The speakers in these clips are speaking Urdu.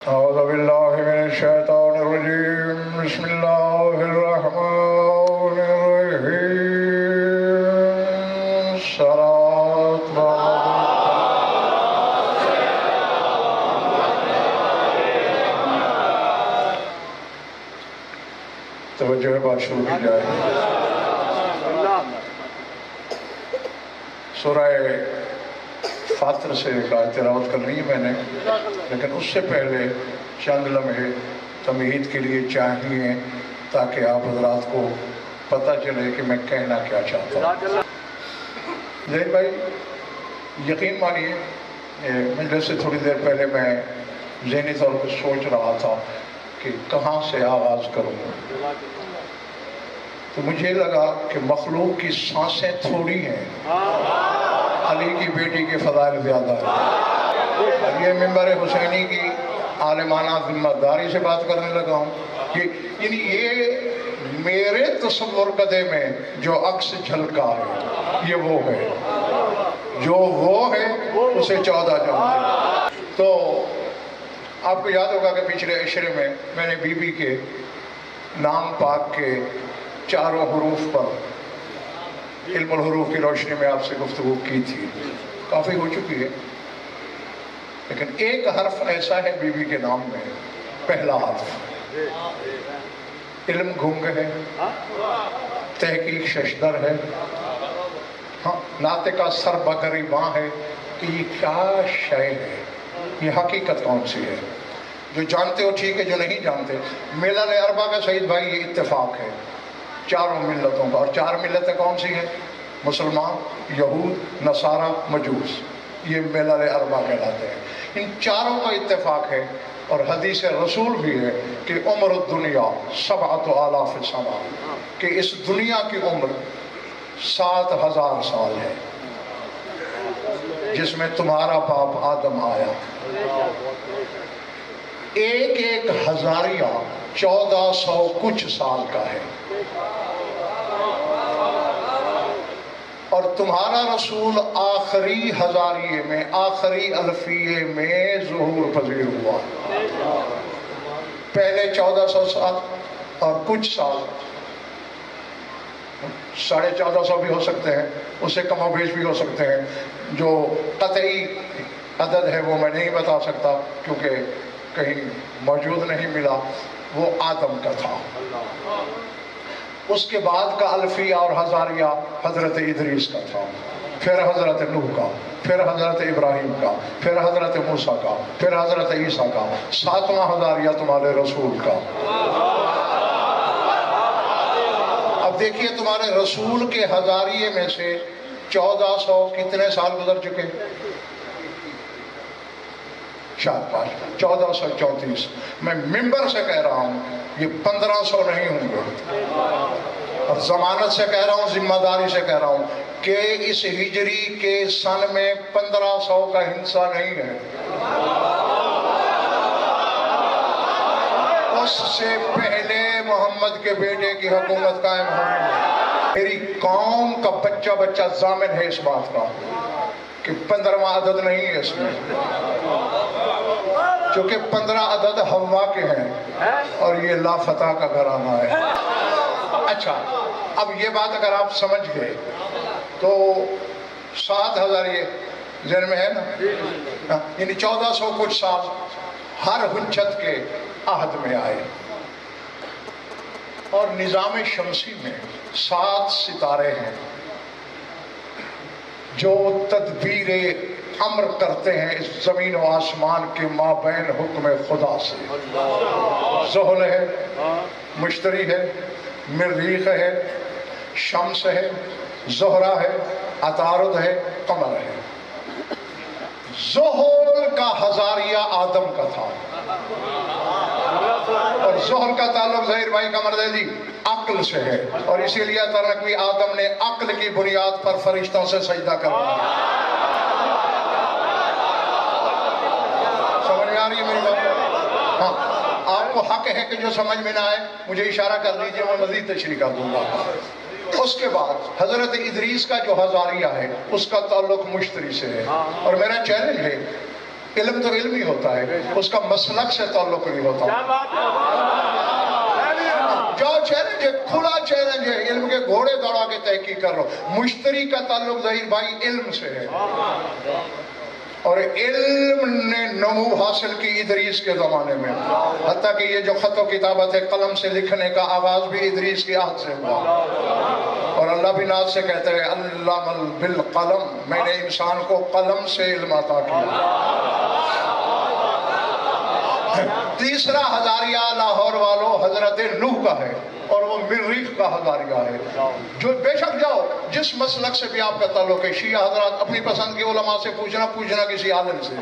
أعوذ بالله من الشيطان الرجيم بسم الله الرحمن الرحيم صلاة توجہ بات شروع کی جائے سورہ فاتر سے ایک آیت تلاوت کرنی ہے میں نے، لیکن اس سے پہلے چند لمحے تمہید کے لیے چاہیے تاکہ آپ حضرات کو پتہ چلے کہ میں کہنا کیا چاہتا ہوں۔ زید بھائی یقین مانیے مجلس سے تھوڑی دیر پہلے میں ذہنی طور پر سوچ رہا تھا کہ کہاں سے آغاز کروں، تو مجھے لگا کہ مخلوق کی سانسیں تھوڑی ہیں، علی کی بیٹی کے فضائل زیادہ ہیں۔ یہ ممبر حسینی کی عالمانہ ذمہ داری سے بات کرنے لگا ہوں، یعنی یہ میرے تصور قدے میں جو عکس جھلکا ہے یہ وہ ہے، جو وہ ہے اسے 14 جانتے ہیں۔ تو آپ کو یاد ہوگا کہ پچھلے عشرے میں میں نے بی بی کے نام پاک کے چاروں حروف پر علم الحروف کی روشنی میں آپ سے گفتگو کی تھی، کافی ہو چکی ہے، لیکن ایک حرف ایسا ہے بی بی کے نام میں، پہلا حرف علم گھنگ ہے، تحقیق ششدر ہے، ناطقہ سر بگریباں ہے کہ یہ کیا شے ہے، یہ حقیقت کون سی ہے؟ جو جانتے ہو ٹھیک ہے، جو نہیں جانتے ملل اربع کا سعید بھائی یہ اتفاق ہے چاروں ملتوں کا، اور چار ملتیں کون سی ہیں؟ مسلمان، یہود، نصارہ، مجوس، یہ ملل اربع کہلاتے ہیں۔ ان چاروں کا اتفاق ہے، اور حدیث رسول بھی ہے کہ عمر الدنیا 7,000 سنہ، کہ اس دنیا کی عمر 7,000 سال ہے، جس میں تمہارا باپ آدم آیا۔ ایک ایک ہزاریہ 1400 کچھ سال کا ہے، اور تمہارا رسول آخری ہزاریے میں، آخری الفیے میں ظہور پذیر ہوا۔ پہلے 1400 سال اور کچھ سال، 1450 بھی ہو سکتے ہیں، اس سے کم و بیش بھی ہو سکتے ہیں، جو قطعی عدد ہے وہ میں نہیں بتا سکتا کیونکہ کہیں موجود نہیں ملا، وہ آدم کا تھا۔ اس کے بعد کا الفیہ اور ہزاریہ حضرت ادریس کا تھا، پھر حضرت نوح کا، پھر حضرت ابراہیم کا، پھر حضرت موسیٰ کا، پھر حضرت عیسیٰ کا، 7واں ہزاریہ تمہارے رسول کا۔ اب دیکھیے تمہارے رسول کے ہزاریے میں سے 1400 کتنے سال گزر چکے؟ 1434۔ میں ممبر سے کہہ رہا ہوں یہ 1500 نہیں ہوں گے، اور ضمانت سے کہہ رہا ہوں، ذمہ داری سے کہہ رہا ہوں کہ اس ہجری کے سن میں 1500 کا ہنسا نہیں ہے۔ اس سے پہلے محمد کے بیٹے کی حکومت قائم ہوئی ہے۔ میری قوم کا بچہ بچہ ضامن ہے اس بات کا کہ 15واں عدد نہیں ہے اس میں، چونکہ 15 عدد حوا کے ہیں اور یہ لا فتح کا گھرانہ ہے۔ اچھا، اب یہ بات اگر آپ سمجھ گئے تو 7,000 یہ ذہن میں ہے نا، یعنی 1400 کچھ سال ہر حجت کے عہد میں آئے، اور نظام شمسی میں 7 ستارے ہیں جو تدبیر امر کرتے ہیں اس زمین و آسمان کے مابین حکم خدا سے۔ زحل ہے، مشتری ہے، مریخ ہے، شمس ہے، زہرہ ہے، عطارد ہے، قمر ہے۔ زحل کا ہزاریہ آدم کا تھا، اور زحل کا تعلق ظاہر بھائی قمر دے عقل سے ہے، اور اسی لیے ترقی آدم نے عقل کی بنیاد پر فرشتوں سے سجدہ کرنا۔ ہاں، آپ کو حق ہے کہ جو سمجھ میں نہ آئے مجھے اشارہ کر لیجئے، میں مزید تشریح کر دوں گا۔ اس کے بعد حضرت ادریس کا جو ہزاریہ ہے اس کا تعلق مشتری سے ہے، اور میرا چیلنج ہے علم تو علم ہی ہوتا ہے، اس کا مسلک سے تعلق نہیں ہوتا۔ جو چیلنج ہے، کھلا چیلنج ہے، علم کے گھوڑے دوڑا کے تحقیق کر رہا ہوں۔ مشتری کا تعلق ظہیر بھائی علم سے ہے، اور علم نے نمو حاصل کی ادریس کے زمانے میں، حتیٰ کہ یہ جو خط و کتابت ہے، قلم سے لکھنے کا آغاز بھی ادریس کی عہد سے ہوا، اور اللہ بھی ناز سے کہتے ہیں علم بالقلم، میں نے انسان کو قلم سے علم عطا کیا۔ تیسرا ہزاریہ لاہور والوں حضرت نوح کا ہے، اور وہ مریخ کا ہزاریہ ہے۔ جو بے شک جاؤ جس مسلک سے بھی آپ کا تعلق ہے، شیعہ حضرات اپنی پسند کے علماء سے پوچھنا کسی عالم سے،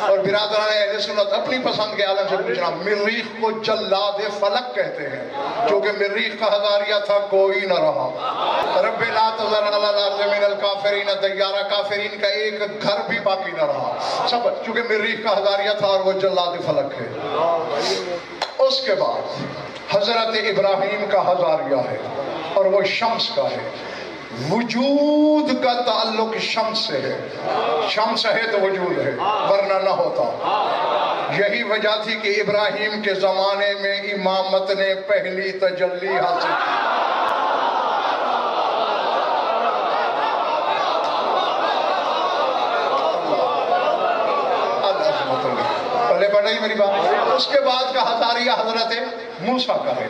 اور برادران اہل سنت اپنی پسند کے عالم سے پوچھنا۔ مریخ کو جلاد فلک کہتے ہیں، کیونکہ مریخ کا ہزاریہ تھا کوئی نہ رہا۔ رب لا تذر علی الارض من الکافرین دیارا، کافرین کا ایک گھر بھی باقی نہ رہا، سب چونکہ مریخ کا ہزاریہ تھا، اور وہ جلاد فلک ہے۔ اس کے بعد حضرت ابراہیم کا ہزاریہ ہے، اور وہ شمس کا ہے۔ وجود کا تعلق شمس سے ہے، شمس ہے تو وجود ہے، ورنہ نہ ہوتا۔ یہی وجہ تھی کہ ابراہیم کے زمانے میں امامت نے پہلی تجلی حاصل کی۔ پہلے پڑھ رہی میری بات۔ اس کے بعد کا ہزاریہ حضرت موسیٰ کا ہے،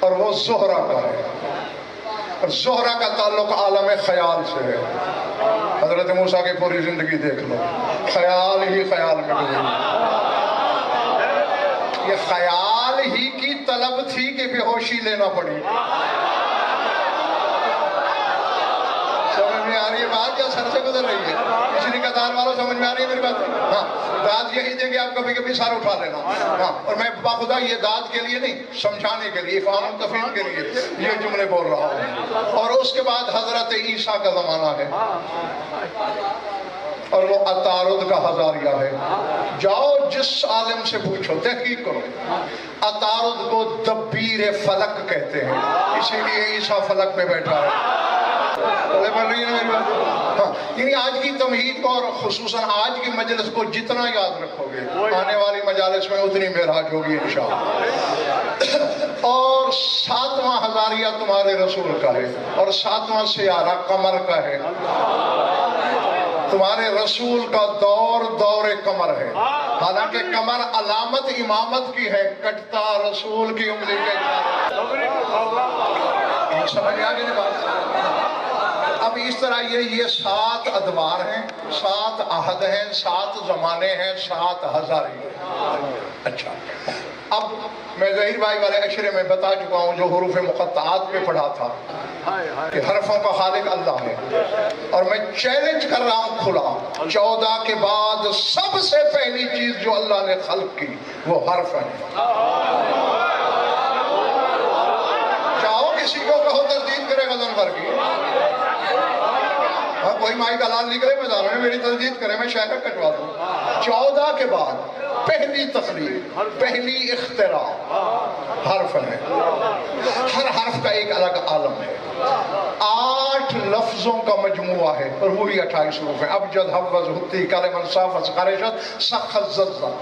اور وہ زہرہ کا ہے، اور زہرہ کا تعلق عالم خیال سے ہے۔ حضرت موسیٰ کی پوری زندگی دیکھ لو، خیال ہی خیال میں گزری۔ یہ خیال ہی کی طلب تھی کہ بے ہوشی لینا پڑی۔ سمجھ میں آ رہی ہے بات یا سر سے گزر رہی ہے؟ پچھلی قطار والوں سمجھ میں آ رہی ہے میری بات؟ ہاں، داد یہی دیں کہ آپ کبھی کبھی سر اٹھا لینا۔ ہاں، اور میں باخدا یہ داد کے لیے نہیں، سمجھانے کے لیے، افہام و تفہیم کے لیے یہ جملے بول رہا ہوں۔ اور اس کے بعد حضرت عیسیٰ کا زمانہ ہے، اور وہ عطارد کا ہزاریہ ہے۔ جاؤ جس عالم سے پوچھو، تحقیق کرو، عطارد کو دبیر فلک کہتے ہیں، اسی لیے عیسیٰ فلک میں بیٹھا ہے۔ ہاں، یعنی آج کی تمہید کو، اور خصوصاً آج کی مجلس کو جتنا یاد رکھو گے، آنے والی مجالس میں اتنی معراج ہوگی انشاءاللہ۔ اور 7واں ہزاریہ تمہارے رسول کا ہے، اور 7واں سیارہ قمر کا ہے۔ تمہارے رسول کا دور دور قمر ہے، حالانکہ قمر علامت امامت کی ہے، کٹتا رسول کی انگلی کے سمجھ آگے نہیں بات۔ اب اس طرح یہ 7 ادوار ہیں، 7 عہد ہیں، 7 زمانے ہیں، 7 ہزاریہ۔ اچھا، اب میں ظہیر بھائی والے عشرے میں بتا چکا ہوں جو حروف مقطعات پہ پڑھا تھا کہ حرفوں کا خالق اللہ ہے، اور میں چیلنج کر رہا ہوں کھلا، 14 کے بعد سب سے پہلی چیز جو اللہ نے خلق کی وہ حرف ہے۔ چاہو کسی کو کہو تردید کرے غزن پر کی، کوئی مائی دلال نکلے میدانوں میں میری تردید کرے، میں شاعر کٹوا دوں۔ 14 کے بعد پہلی تخلیق، پہلی اختراع حرف ہے۔ ہر حرف کا ایک الگ عالم ہے۔ 8 لفظوں کا مجموعہ ہے، اور وہی 28 حروف ہیں۔ ابجد، حوض، حتی، کلمن، صافت، قریشت، سخت، زلزل۔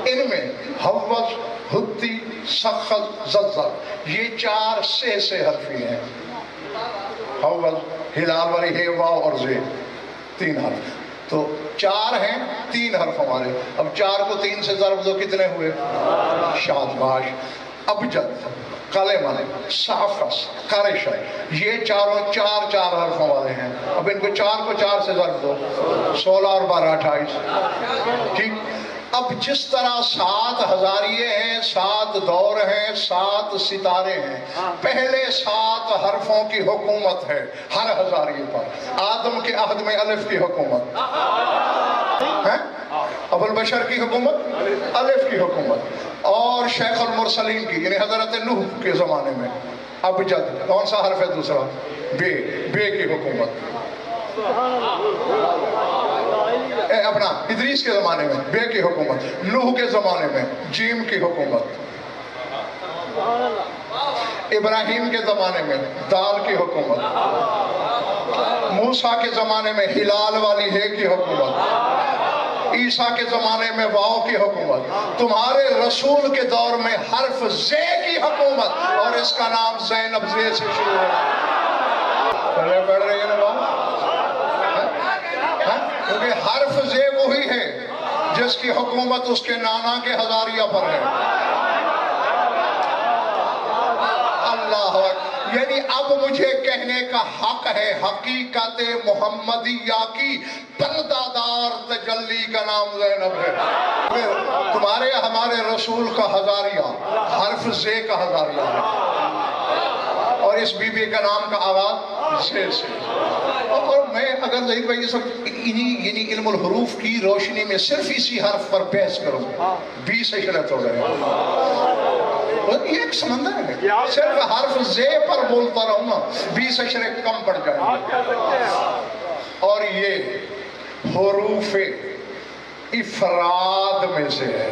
ان میں حوض، حتی، سخت، زلزل یہ 4 سے حرفی ہیں۔ حوض، ہلال والی ہے، واو اور زے، 3 حرف، تو 4 ہیں، 3 حرف ہمارے۔ اب 4 کو 3 سے ضرب دو، کتنے ہوئے؟ شادباش۔ ابجد، کلمن، صافس، قریشت، یہ چاروں 4 حرفوں والے ہیں۔ اب ان کو 4 سے ضرب دو، 16 اور 12 28۔ ٹھیک، اب جس طرح 7 ہزاریے ہیں، 7 دور ہیں، 7 ستارے ہیں، پہلے 7 حرفوں کی حکومت ہے ہر ہزاریے پر۔ آدم کے عہد میں الف کی حکومت ہے، ابو البشر کی حکومت، الف کی حکومت، اور شیخ المرسلین کی یعنی حضرت نوح کے زمانے میں ابجد، کون سا حرف ہے دوسرا؟ بے کی حکومت۔ اپنا ادریس کے زمانے میں بے کی حکومت، نوح کے زمانے میں جیم کی حکومت، ابراہیم کے زمانے میں دال کی حکومت، موسیٰ کے زمانے میں ہلال والی ہے کی حکومت، عیسیٰ کے زمانے میں واو کی حکومت، تمہارے رسول کے دور میں حرف زے کی حکومت، اور اس کا نام زینب زے سے شروع ہوا۔ پڑھ رہی ہے نا بات؟ کیونکہ حرف زے وہی ہے جس کی حکومت اس کے نانا کے ہزاریہ پر ہے۔ اللہ اکبر۔ یعنی اب مجھے کہنے کا حق ہے حقیقت محمدیہ کی پردہ دار تجلی کا نام زینب ہے۔ تمہارے ہمارے رسول کا ہزاریہ حرف زے کا ہزاریہ ہے، اور اس بی بی کا نام کا آغاز زے سے۔ اور میں اگر ظہیر بھائی یہ سب یعنی علم الحروف کی روشنی میں صرف اسی حرف پر بحث کروں 20 اشرت ہو گئے، یہ ایک سمندر ہے، صرف حرف زے پر بولتا رہوں نا 20 اشرے کم پڑ جائیں گے۔ اور یہ حروف افراد میں سے ہے،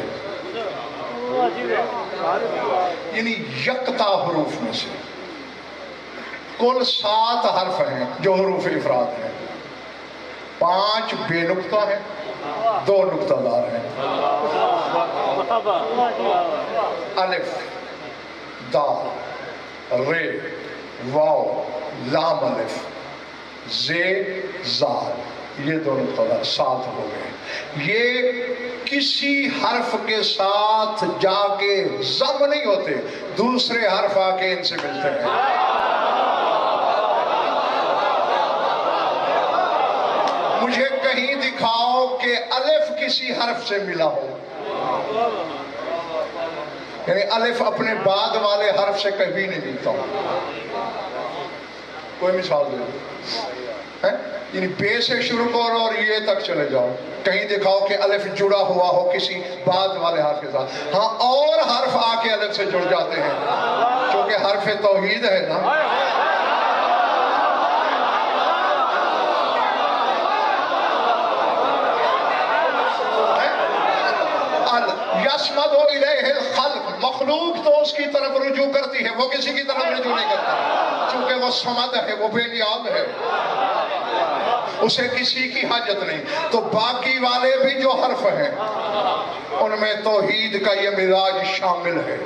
یعنی یکتا حروف میں سے۔ کل 7 حرف ہیں جو حروف افراد ہیں، 5 بے نقطہ ہیں، 2 نقطہ دار ہیں۔ الف، دال، رے، واو، لام الف، زے، زال، یہ 2 نقطہ دار 7 ہو گئے۔ یہ کسی حرف کے ساتھ جا کے ضم نہیں ہوتے، دوسرے حرف آ کے ان سے ملتے ہیں۔ مجھے کہیں دکھاؤ کہ الف کسی حرف سے ملا ہو، یعنی الف اپنے بعد والے حرف سے کبھی نہیں ملتا ہو۔ کوئی مثال دے، یعنی بے سے شروع کرو اور یہ تک چلے جاؤ، کہیں دکھاؤ کہ الف جڑا ہوا ہو کسی بعد والے حرف کے ساتھ۔ ہاں، اور حرف آ کے الف سے جڑ جاتے ہیں، چونکہ حرف توحید ہے نا۔ یسمد الیہ الخلق، مخلوق تو اس کی طرف رجوع کرتی ہے، وہ کسی کی طرف رجوع نہیں کرتا، چونکہ وہ صمد ہے، وہ بے نیاز ہے، اسے کسی کی حاجت نہیں۔ تو باقی والے بھی جو حرف ہیں ان میں توحید کا یہ مزاج شامل ہے۔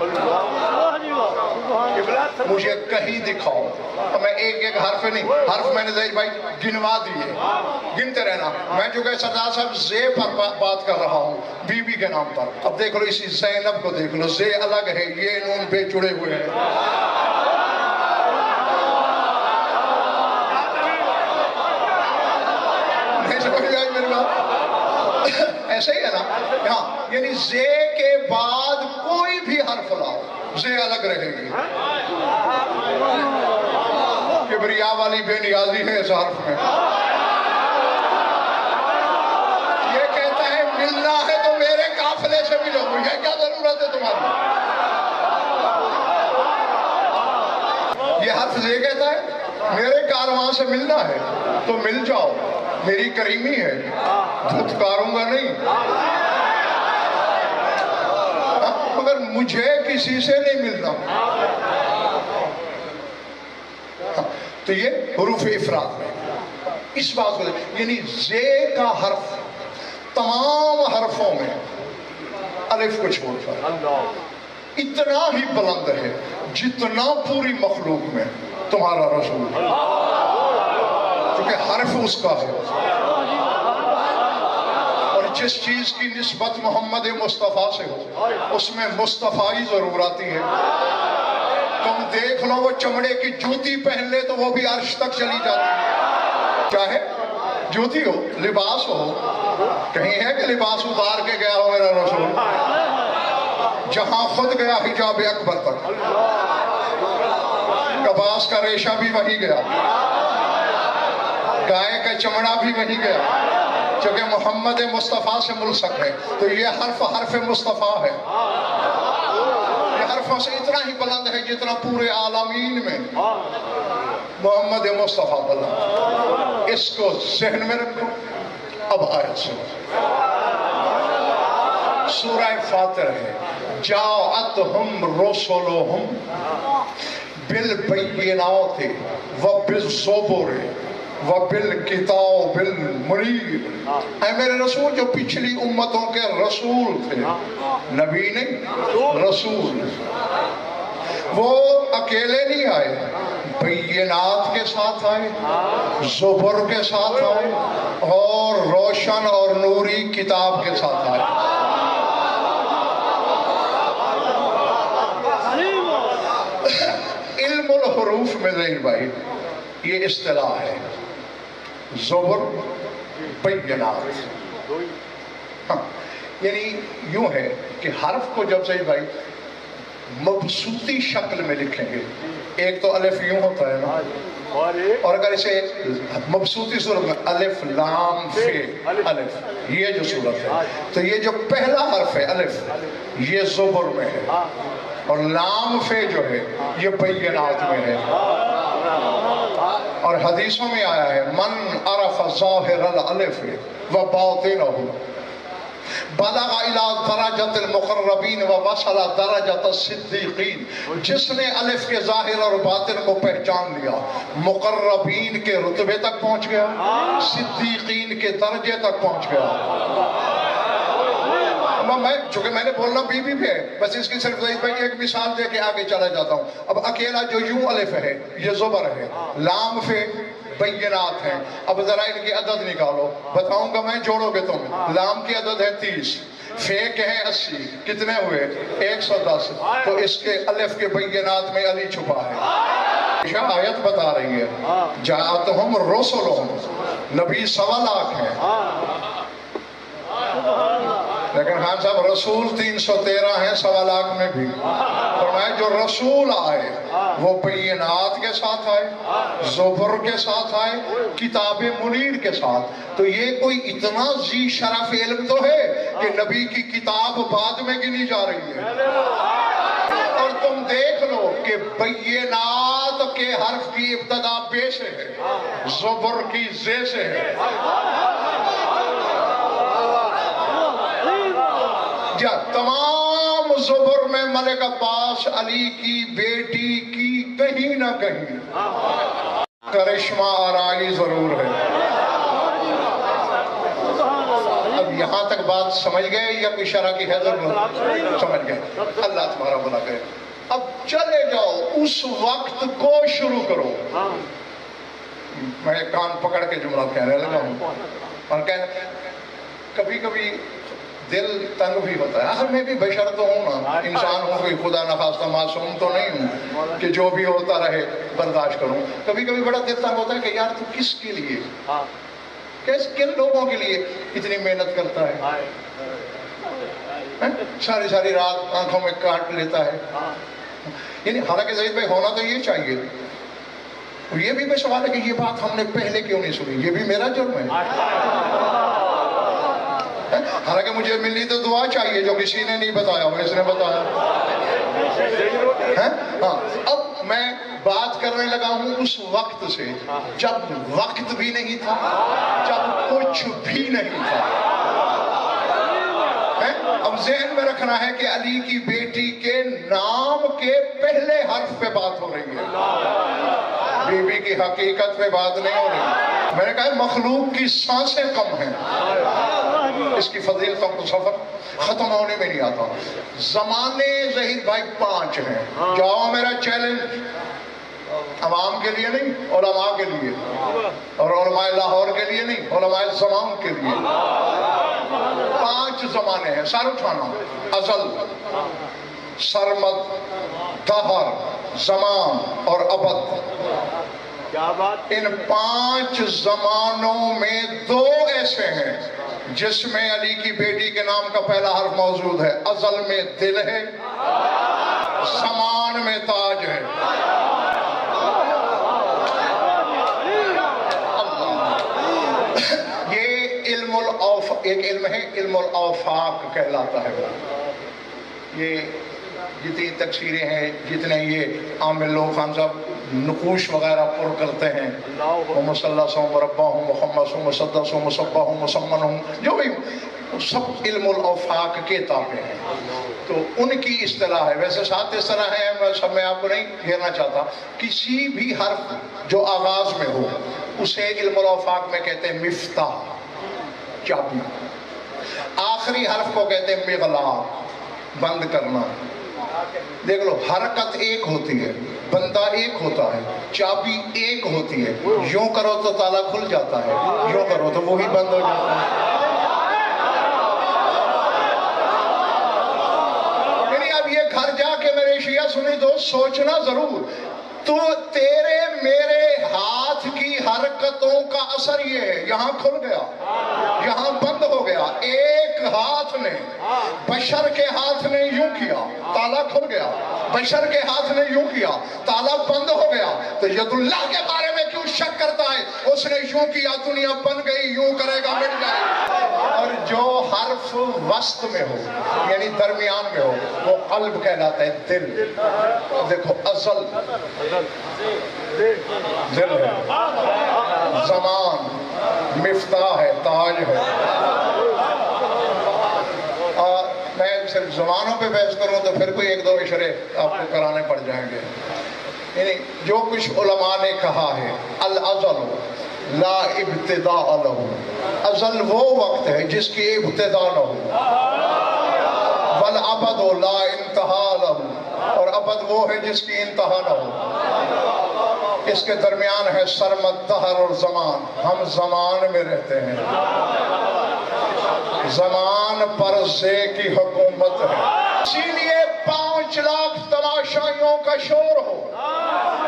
مجھے کہیں دکھاؤ، میں ایک حرف نہیں، حرف میں نے ظہیر بھائی گنوا دیے، گنتے رہنا۔ میں جو کہ سردار صاحب زے پر بات کر رہا ہوں، بی بی کے نام پر۔ اب دیکھ لو اسی زینب کو دیکھ لو، زے الگ ہے، یہ نون بے جڑے ہوئے ہیں۔ ایسے ہی ہے نا، ہاں، یعنی زے کے بعد کوئی بھی حرف لاؤ، زے الگ رہے گی۔ کبریا والی بے نیازی ہے اس حرف میں، یہ کہتا ہے ملنا ہے تو میرے قافلے سے ملو، یہ کیا ضرورت ہے تمہاری؟ یہ حرف زے کہتا ہے میرے کارواں سے ملنا ہے تو مل جاؤ، میری کریمی ہے، دھتکاروں گا نہیں، مگر مجھے کسی سے نہیں ملنا۔ تو یہ حروف افراد ہے، اس بات کو یعنی زے کا حرف تمام حرفوں میں الف کو چھوڑ کر اتنا ہی بلند ہے جتنا پوری مخلوق میں تمہارا رسول ہے، کیونکہ حرف اس کا ہے۔ اور جس چیز کی نسبت محمد مصطفیٰ سے ہو اس میں مصطفی ضرور آتی ہے۔ تم دیکھ لو وہ چمڑے کی جوتی پہن لے تو وہ بھی عرش تک چلی جاتی ہے، چاہے جوتی ہو، لباس ہو، کہیں ہے کہ لباس اتار کے گیا ہو میرا رسول؟ جہاں خود گیا حجاب اکبر تک، کباس کا ریشہ بھی وہی گیا، گائے کا چمڑا بھی وہی گیا، چونکہ محمد مصطفیٰ سے ملصق ہے۔ تو یہ حرف مصطفیٰ ہے، یہ حرفوں سے اتنا ہی بلند ہے جتنا پورے عالمین میں محمد مصطفیٰ بلند۔ اس کو ذہن میں رکھو۔ اب آیت سنو، سورہ فاتر ہے، جاءتہم رسلہم بالبینات وبالزبر وَبِالْكِتَابِ الْمُنِيرِ، اے میرے رسول جو پچھلی امتوں کے رسول تھے، نبی نہیں رسول، وہ اکیلے نہیں آئے، بینات کے ساتھ آئے، زبر کے ساتھ آئے، اور روشن اور نوری کتاب کے ساتھ آئے۔ علم الحروف میں ظہیر بھائی یہ اصطلاح ہے، زبر بینات، یعنی یوں ہے کہ حرف کو جب ظہیر بھائی مبسوطی شکل میں لکھیں گے، ایک تو الف یوں ہوتا ہے نا، اور اگر اسے مبسوطی صورت میں الف لام فے الف، یہ جو صورت ہے، تو یہ جو پہلا حرف ہے الف یہ زبر میں ہے، اور لام فے جو ہے یہ بینات میں ہے۔ اور حدیثوں میں آیا ہے من عرف ظاہر الالف وباطنہ بلغ الى درجۃ المقربین ووصل درجۃ الصدیقین، جس نے الف کے ظاہر اور باطن کو پہچان لیا مقربین کے رتبے تک پہنچ گیا، صدیقین کے درجے تک پہنچ گیا۔ چونکہ میں نے بولنا بی بی پہ ہے، بس اس کی صرف ایک مثال دے کے آگے چلا جاتا ہوں۔ اب اکیلا جو یوں الف ہے یہ زبر ہے، لام فے بینات ہیں، اب ذرا ان کی عدد نکالو، بتاؤں گا میں، جوڑو گے تم۔ لام کی عدد ہے 30، فے کے ہیں 80، کتنے ہوئے 110، تو اس کے الف کے بینات میں علی چھپا ہے۔ آیت بتا رہی ہے جاءتہم رسلہم، نبی 1.25 لاکھ ہیں، لیکن خان صاحب رسول 313 ہیں 1.25 لاکھ میں بھی۔ فرمایا جو رسول آئے وہ بینات کے ساتھ آئے، زبر کے ساتھ آئے، کتاب منیر کے ساتھ۔ تو یہ کوئی اتنا ذی شرف علم تو ہے کہ نبی کی کتاب بعد میں گنی جا رہی ہے۔ اور تم دیکھ لو کہ بینات کے حرف کی ابتدا بے سے ہے، زبر کی زے سے ہے۔ تمام زبر میں ملک عباس علی کی بیٹی کی کہیں نہ کہیں کرشمہ آرائی ضرور ہے۔ اب یہاں تک بات سمجھ گئے یا کوئی شرح کی ہے ضرورت؟ سمجھ گئے، اللہ تمہارا بھلا کرے۔ اب چلے جاؤ اس وقت کو شروع کرو۔ میں کان پکڑ کے جملہ کہنے لگا ہوں، اور کہنے کبھی کبھی دل تنگ بھی ہوتا ہے، آخر میں بھی بشر تو ہوں نا، انسان ہوں، کوئی خدا نخواستہ معصوم تو نہیں ہوں کہ جو بھی ہوتا رہے برداشت کروں۔ کبھی کبھی بڑا دل تنگ ہوتا ہے کہ یار تو کس کے لیے، کن لوگوں کے لیے اتنی محنت کرتا ہے، ساری ساری رات آنکھوں میں کاٹ لیتا ہے۔ یعنی حالانکہ زہید بھائی ہونا تو یہ چاہیے۔ یہ بھی میں سوال ہے کہ یہ بات ہم نے پہلے کیوں نہیں سنی، یہ بھی میرا جرم ہے۔ حالانکہ مجھے ملی تو دعا چاہیے جو کسی نے نہیں بتایا ہو، اس نے بتایا۔ ہاں، اب میں بات کرنے لگا ہوں اس وقت سے جب وقت بھی نہیں تھا، جب کچھ بھی نہیں تھا۔ اب ذہن میں رکھنا ہے کہ علی کی بیٹی کے نام کے پہلے حرف پہ بات ہو رہی ہے، بی بی کی حقیقت پہ بات نہیں ہو رہی۔ میں نے کہا مخلوق کی سانسیں کم ہیں، اس کی فضیلتوں کو سفر ختم ہونے میں نہیں آتا۔ زمانے ظہیر بھائی 5 ہیں، جاؤ میرا چیلنج، عوام کے لیے نہیں، علماء کے لیے، اور علماء لاہور کے لیے نہیں، علماء زمان کے لیے۔ 5 زمانے ہیں، سر اٹھانا، ازل، سرمد، دہر، زمان اور ابد۔ ان 5 زمانوں میں 2 ایسے ہیں جس میں علی کی بیٹی کے نام کا پہلا حرف موجود ہے۔ ازل میں دل ہے، زمان میں تاج ہے۔ یہ ایک علم ہے، علم الافاق کہلاتا ہے۔ یہ جتنی تکثیریں ہیں، جتنے یہ عام لوگ خان صاحب نقوش وغیرہ پر کرتے ہیں، مصلص ہوں، مربع ہوں، مخمس ہوں، مسدس ہوں، مصبح ہوں، مسمن ہوں، جو بھی سب علم الافاق کے تابع ہیں۔ تو ان کی اصطلاح ہے، ویسے 7 اس طرح ہیں، سب میں آپ کو نہیں گھیرنا چاہتا۔ کسی بھی حرف جو آغاز میں ہو اسے علم الافاق میں کہتے ہیں مفتاح، چابی۔ آخری حرف کو کہتے ہیں مغلاق، بند کرنا۔ دیکھ لو، حرکت ایک ہوتی ہے، بندہ ایک ہوتا ہے، چابی ایک ہوتی ہے۔ یوں کرو تو تالا کھل جاتا ہے، یوں کرو تو وہی بند ہو جاتا ہے۔ یعنی اب یہ گھر جا کے میرے شیعہ سنی دوست سوچنا ضرور، تو تیرے میرے ہاتھ کی حرکتوں کا اثر یہ ہے، یہاں کھل گیا، یہاں بند ہو گیا۔ ایک ہاتھ نے، بشر کے ہاتھ نے یوں کیا، تالا کھل گیا۔ بشر کے ہاتھ نے یوں کیا، تالا بند ہو گیا۔ تو ید اللہ کے بارے میں کیوں شک کرتا ہے؟ اس نے یوں کیا، دنیا بن گئی، یوں کرے گا مٹ جائے گا۔ اور جو حرف وسط میں ہو، یعنی درمیان میں ہو، وہ قلب کہلاتا ہے، دل۔ دیکھو، ازل دل ہے، زمان مفتاح ہے، تاج ہے۔ میں صرف زمانوں پہ بحث کروں تو پھر کوئی ایک دو اشارے آپ کو کرانے پڑ جائیں گے۔ یعنی جو کچھ علماء نے کہا ہے، الازل لا ابتداء لہ، ازل وہ وقت ہے جس کی ابتدا نہ ہو، والابد لا انتہا لہ، اور ابد وہ ہے جس کی انتہا نہ ہو۔ اس کے درمیان ہے سرمد دہر اور زمان، ہم زمان میں رہتے ہیں۔ زمان پر سے کی حکومت ہے، اسی لیے 5 لاکھ تماشائیوں کا شور ہو،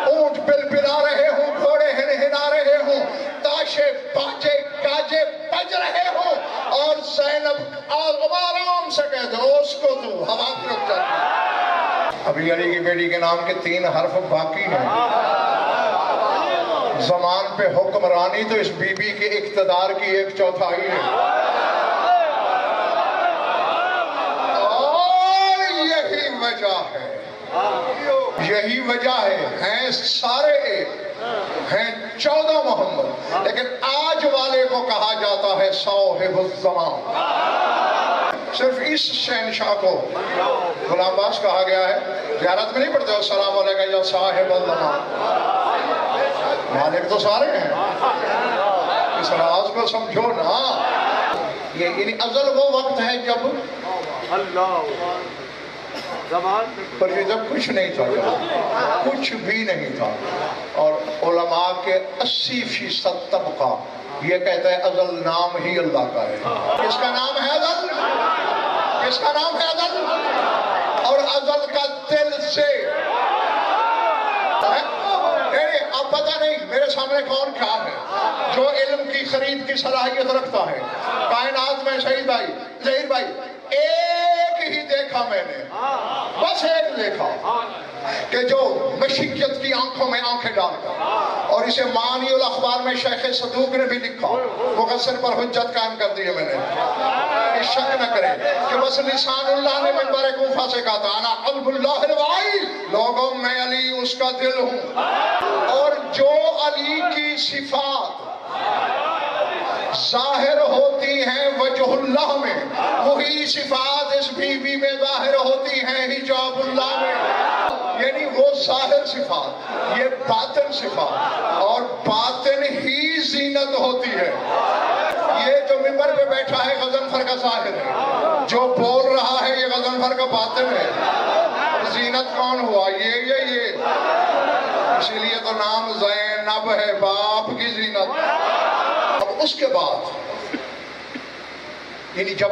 اونٹ بلبلا رہے ہوں، گھوڑے ہنہنا رہے ہوں، تاشے باجے گاجے بج رہے ہوں، اور زینب آرام سے کہہ دو اس کو تو ہوا کی رکھ جاتی۔ ابھی علی کی بیٹی کے نام کے 3 حرف باقی ہیں۔ زمان پہ حکمرانی تو اس بی بی کے اقتدار کی 1/4 ہے، اور یہی وجہ ہے، یہی وجہ ہے، ہیں سارے ایک، ہیں 14 محمد، لیکن آج والے کو کہا جاتا ہے صاحب الزمان۔ صرف اس شہنشاہ کو غلام باز کہا گیا ہے۔ زیارت میں نہیں پڑھتے السلام علیکم یا صاحب الزمان، مالک تو سارے ہیں، اس راز کو سمجھو نا۔ یہ یعنی ازل وہ وقت ہے جب پر یہ جب کچھ نہیں تھا، کچھ بھی نہیں تھا، اور علماء کے 80% طبقہ یہ کہتا ہے ازل نام ہی اللہ کا ہے۔ کس کا نام ہے ازل؟ کس کا نام ہے ازل؟ اور ازل کا دل سے، اب پتہ نہیں میرے سامنے کون کیا ہے جو علم کی خرید کی صلاحیت رکھتا ہے کائنات میں۔ شہید بھائی، ظہیر بھائی، ایک ہی دیکھا میں نے، بس ایک دیکھا کہ جو مشیت کی آنکھوں میں آنکھیں ڈال کر، اور اسے معانی الاخبار میں شیخ صدوق نے بھی لکھا، مقصر پر حجت قائم کر دی ہے میں نے، شک نہ کریں کہ بس لسان اللہ نے منبر کوفہ سے کہا تھا انا قلب اللہ الوائی، لوگوں میں علی اس کا دل ہوں۔ اور جو علی کی صفات ظاہر ہوتی ہیں وجہ اللہ میں، وہی صفات اس بی بی میں ظاہر ہوتی ہیں حجاب اللہ میں۔ یعنی وہ ظاہر صفات، یہ باطن صفات، اور باطن ہی زینت ہوتی ہے۔ یہ جو منبر پہ بیٹھا ہے غضنفر کا ظاہر ہے، جو بول رہا ہے یہ غضنفر کا باطن ہے۔ زینت کون ہوا؟ یہ اسی لیے تو نام زینب ہے، باپ کی زینت۔ اب اس کے بعد یعنی جب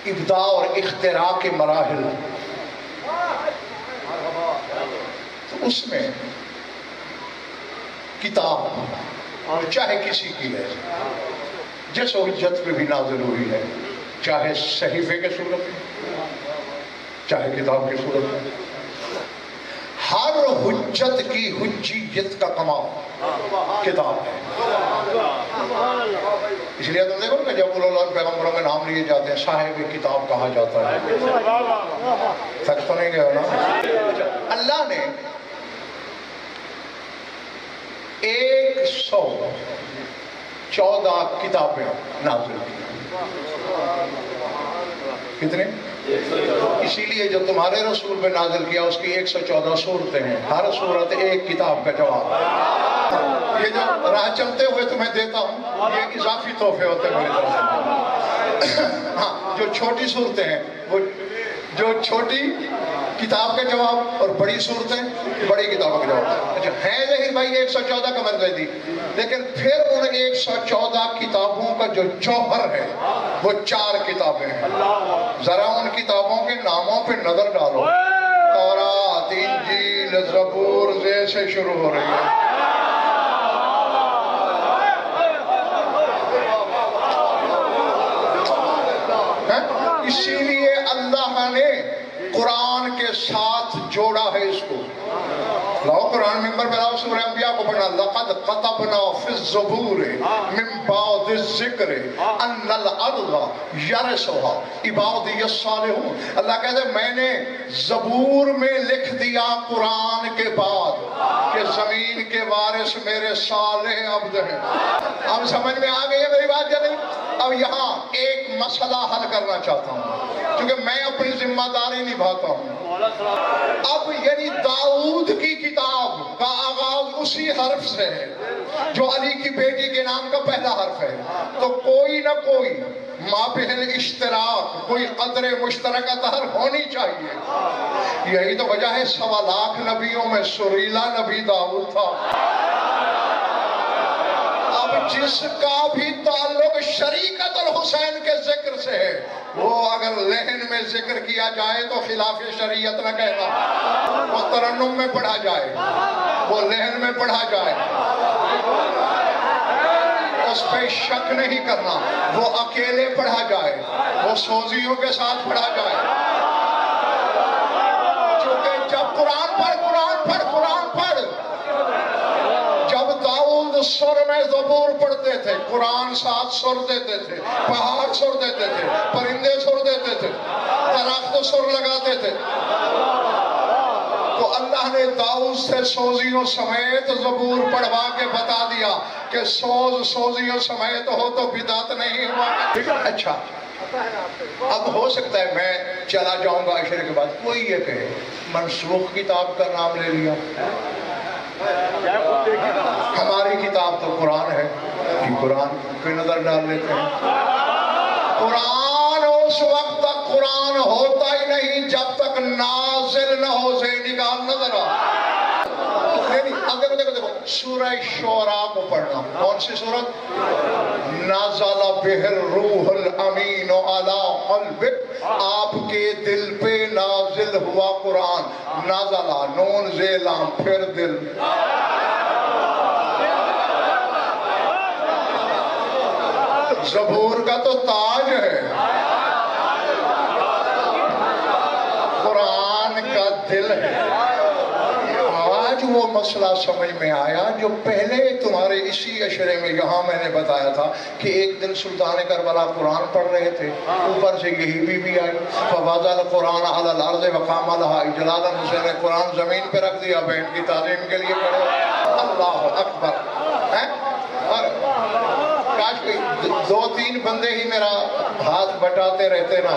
ابداع اور اختراع کے مراحل، تو اس میں کتاب چاہے کسی کی ہے، جس حجت پہ بھی نازل ہوئی ہے، چاہے صحیفے کے صورت میں، چاہے کتاب کی صورت میں، ہر حجت کی حجیت کا کمال کتاب ہے۔ اس لیے تم دیکھو کہ جب پیغمبروں میں نام لیے جاتے ہیں صاحب کتاب کہا جاتا ہے۔ تھک تو نہیں گئے نا؟ اللہ نے 114 کتابیں نازل کی۔ کتنے؟ اسی لیے جو تمہارے رسول میں نازل کیا اس کی 114 صورتیں ہیں، ہر صورت ایک کتاب کا جواب ہے۔ یہ جو راہ چلتے ہوئے تمہیں دیتا ہوں یہ اضافی تحفے ہوتے ہیں میری طرف سے۔ ہاں جو چھوٹی صورتیں ہیں وہ جو چھوٹی کتاب کے جواب اور بڑی صورتیں بڑی کتابوں کے جواب۔ اچھا ہیں ظاہر بھائی 114 کمر دے دی، لیکن پھر ان 114 کتابوں کا جو جوہر ہے وہ 4 کتابیں ہیں۔ ذرا ان کتابوں کے ناموں پہ نظر ڈالو، تورات، انجیل، زبور سے شروع ہو رہی ہے۔ اسی لیے اللہ نے قرآن کے ساتھ جوڑا ہے اس کو۔ لاؤ قرآن ممبر پہ لاؤ، سورہ انبیاء کو پڑھنا۔ لَقَدْ قَتَبْنَا فِي الزُّبُورِ مِن بَعْدِ الذِّكْرِ أَنَّ الْأَرْضَ يَرِثُهَا عِبَادِيَ الصَّالِحُونَ۔ اللہ کہتے ہیں میں نے زبور میں لکھ دیا قرآن کے بعد کہ زمین کے وارث میرے صالح عبد ہیں۔ اب سمجھ میں آ گئی ہے میری بات یا نہیں؟ اب یہاں ایک مسئلہ حل کرنا چاہتا ہوں کیونکہ میں اپنی ذمہ داری نبھاتا ہوں۔ اب یعنی داؤد کی کتاب کا آغاز اسی حرف سے ہے جو علی کی بیٹی کے نام کا پہلا حرف ہے، تو کوئی نہ کوئی مابہن اشتراک، کوئی قدر مشترکہ تہر ہونی چاہیے۔ یہی تو وجہ ہے 1.25 لاکھ نبیوں میں سریلا نبی داؤد تھا۔ اب جس کا بھی تعلق شریکت الحسین کے ذکر سے ہے وہ اگر لہن میں ذکر کیا جائے تو خلاف شریعت نہ کہنا، وہ ترنم میں پڑھا جائے، وہ لہن میں پڑھا جائے، اس پہ شک نہیں کرنا، وہ اکیلے پڑھا جائے، وہ سوزیوں کے ساتھ پڑھا جائے۔ چونکہ جب قرآن پڑھ جب داؤد سر میں زبور پڑھتے تھے، قرآن ساتھ سر دیتے تھے، پہاڑ سر دیتے تھے، پرندے سر دیتے تھے، درخت سر لگاتے تھے، تو اللہ نے داؤد سے سوزیوں سمیت زبور پڑھوا کے بتا دیا کہ سوزیوں سمیت ہو تو بدعت نہیں ہوا۔ اچھا اب ہو سکتا ہے میں چلا جاؤں گا عشرے کے بعد کوئی یہ کہے منسوخ کتاب کا نام لے لیا، ہماری کتاب تو قرآن ہے، قرآن پہ نظر ڈال لیتے ہیں۔ قرآن اس وقت تک قرآن ہوتا ہی نہیں جب تک نازل نہ ہو، سے نکال نظر آ۔ اب دیکھو سورہ شعراء کو پڑھنا، کون سی سورت؟ نازل بہ الروح الامین علی قلبک، آپ کے دل پہ نازل ہوا قرآن۔ نازلہ نون زیلام پھر دل، زبور کا تو تاج ہے، قرآن کا دل ہے۔ آج وہ مسئلہ سمجھ میں آیا جو پہلے تمہارے اسی عشرے میں یہاں میں نے بتایا تھا کہ ایک دن سلطان کربلا قرآن پڑھ رہے تھے، اوپر سے یہی بی بی آئی، فوضع القرآن علی الارض وقام لہا اجلالا، حسین نے قرآن زمین پہ رکھ دیا بہن کی تعظیم کے لیے پڑھو۔ اللہ اکبر۔ اور کاش کوئی 2-3 بندے ہی میرا ہاتھ بٹاتے رہتے نا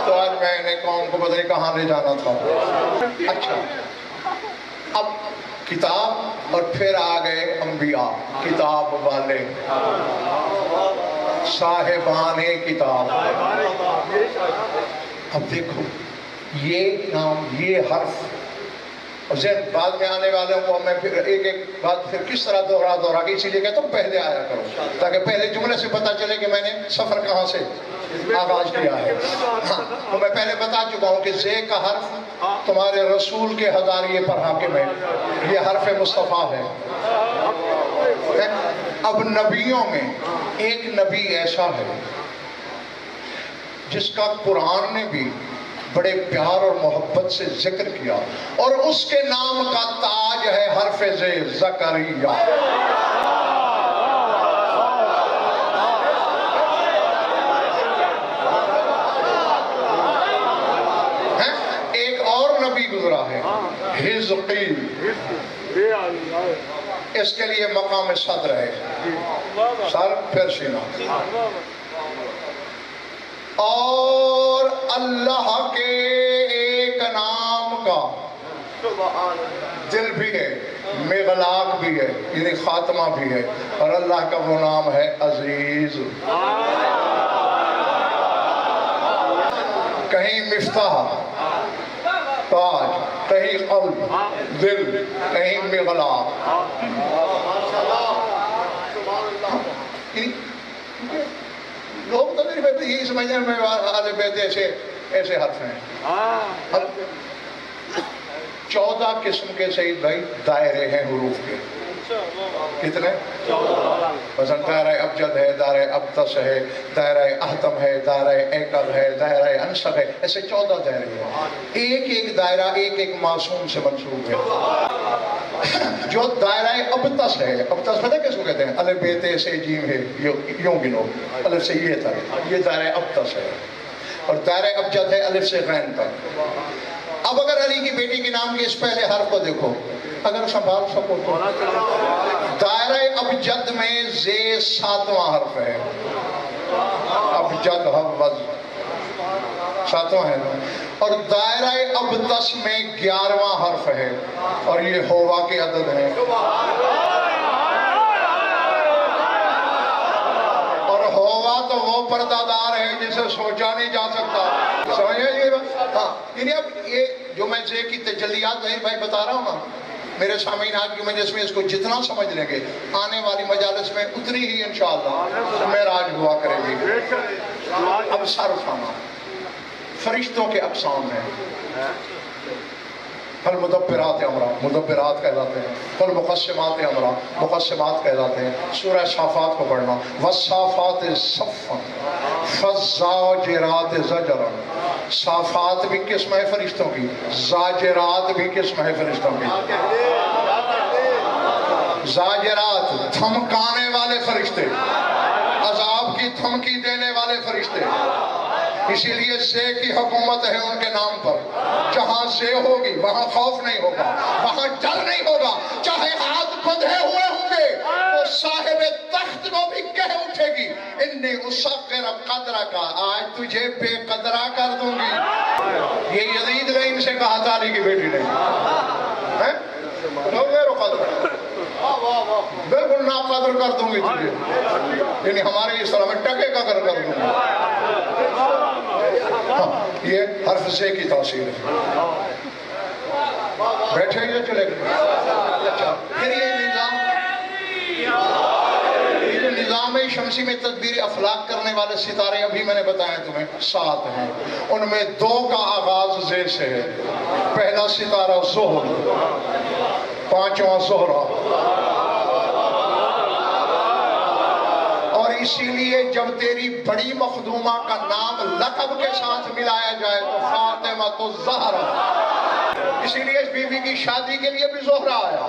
تو آج میں نے قوم کو پتہ نہیں کہاں لے جانا تھا۔ اچھا اب کتاب اور پھر آ گئے انبیاء، کتاب والے، صاحبان کتاب۔ اب دیکھو یہ نام، یہ حرف ذہن بعد میں آنے والے ہوں، میں پھر ایک بات پھر کس طرح دوہرا کے اسی لیے کہتا ہوں پہلے آیا کرو تاکہ پہلے جملے سے پتہ چلے کہ میں نے سفر کہاں سے آغاز کیا ہے۔ ہاں تو میں پہلے بتا چکا ہوں کہ زے کا حرف تمہارے رسول کے ہزاریے پر حاکم ہے، یہ حرف مصطفیٰ ہے۔ اب نبیوں میں ایک نبی ایسا ہے جس کا قرآن نے بھی بڑے پیار اور محبت سے ذکر کیا، اور اس کے نام کا تاج ہے حرف زے، زکریا۔ ایک اور نبی گزرا ہے حزقیل، اس کے لیے مقام صدر ہے، سر پھر سینہ۔ اور اللہ کے ایک نام کا دل بھی ہے، مغلاق بھی ہے، یعنی خاتمہ بھی ہے، اور اللہ کا وہ نام ہے عزیز۔ کہیں مفتاح تاج، کہیں قلب دل، کہیں مغلاق۔ لوگ تو میرے بیٹے یہی سمجھتے ہیں میں آل بیت ایسے حرف ہیں۔ 14 قسم کے سید بھائی دائرے ہیں حروف کے۔ کتنے؟ مثلا دائرہ ابجد ہے، دائرہ ابتس ہے، دائرہ احتم ہے، دائرہ ایکل ہے، دائرہ انسب ہے، ایسے 14 دائرے ہیں۔ ایک ایک دائرہ ایک ایک معصوم سے منسوب ہے۔ جو دائرہ ابتس ہے، ابتس پتہ کس کو کہتے ہیں؟ الف ب ت س ج ہے، یوں گنو، الف سے یہ تک، یہ دائرہ ابتس ہے۔ اور دائرہ ابجد ہے الف سے غین تک۔ اب اگر علی کی بیٹی کے نام کے اس پہلے حرف کو دیکھو، اگر سنبھال سکو تو دائرہ ابجد میں زے 7واں حرف ہے۔ ابجد حوض 7واں ہے، اور دائرہ ابتس میں 11واں حرف ہے، اور یہ ہوا کے عدد ہیں۔ اور ہوا تو وہ پردہ دار ہے جسے سوچا نہیں جا سکتا، سمجھے یہ بات؟ ہاں، یعنی اب یہ جو میں زے کی تجلیات نہیں بھائی بتا رہا ہوں نا، میرے سامعین آج کی مجلس میں اس کو جتنا سمجھ لیں گے، آنے والی مجالس میں اتنی ہی انشاءاللہ معراج ہوا کرے گی۔ اب صرفانہ فرشتوں کے اقسام ہیں۔ فالمدبرات امرا، مدبرات کہلاتے ہیں۔ فالمقسمات امرا، مقسمات کہلاتے ہیں۔ سورہ صافات کو پڑھنا، والصافات صفا فالزاجرات زجرا۔ صافات بھی قسم ہے فرشتوں کی، زاجرات بھی قسم ہے فرشتوں کی۔ زاجرات دھمکانے والے فرشتے، عذاب کی دھمکی دینے والے فرشتے۔ اسی لیے زے کی حکومت ہے ان کے نام پر۔ جہاں زے ہوگی وہاں خوف نہیں ہوگا، وہاں ڈر نہیں ہوگا، چاہے ہاتھ بندھے ہوئے ہوں گے وہ صاحب تخت کو بھی کہہ اٹھے گی انی اصغر قدرک، آج تجھے بے قدرہ کر دوں گی۔ یہ یزید نے ان سے کہا تھا علی کی بیٹی نے، بالکل ناقدر کر دوں گی تجھے، یعنی ہمارے اس طرح میں ٹکے کا کر دوں گی۔ یہ حرف سے کی تاثیر ہے۔ بیٹھے یہ چلے گئے۔ پھر یہ نظام شمسی میں تدبیر افلاک کرنے والے ستارے ابھی میں نے بتایا تمہیں 7 ہیں، ان میں 2 کا آغاز زے سے ہے۔ پہلا ستارہ زہر، 5واں زہرہ۔ اور اسی لیے جب تیری بڑی مخدومہ کا نام لقب کے ساتھ ملایا جائے تو فاطمہ تو زہرا، اسی لیے اس بی بی کی شادی کے لیے بھی زہرا آیا،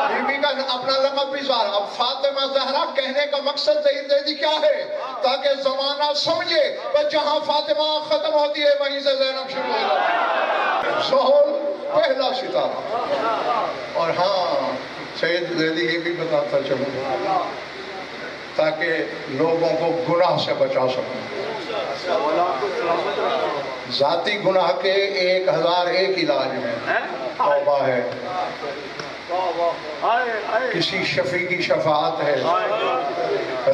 بی بی کا اپنا لقب بھی زہرا۔ اب فاطمہ زہرا کہنے کا مقصد زیدی کیا ہے؟ تاکہ زمانہ سمجھے کہ جہاں فاطمہ ختم ہوتی ہے وہیں سے زینب شروع ہو جاتی ہے۔ زہر پہلا ستارہ۔ اور ہاں سید زیدی یہ بھی بتاتا چلوں تاکہ لوگوں کو گناہ سے بچا سکوں۔ ذاتی گناہ کے 1001 علاج ہیں۔ توبہ ہے، کسی شفیع کی شفاعت ہے،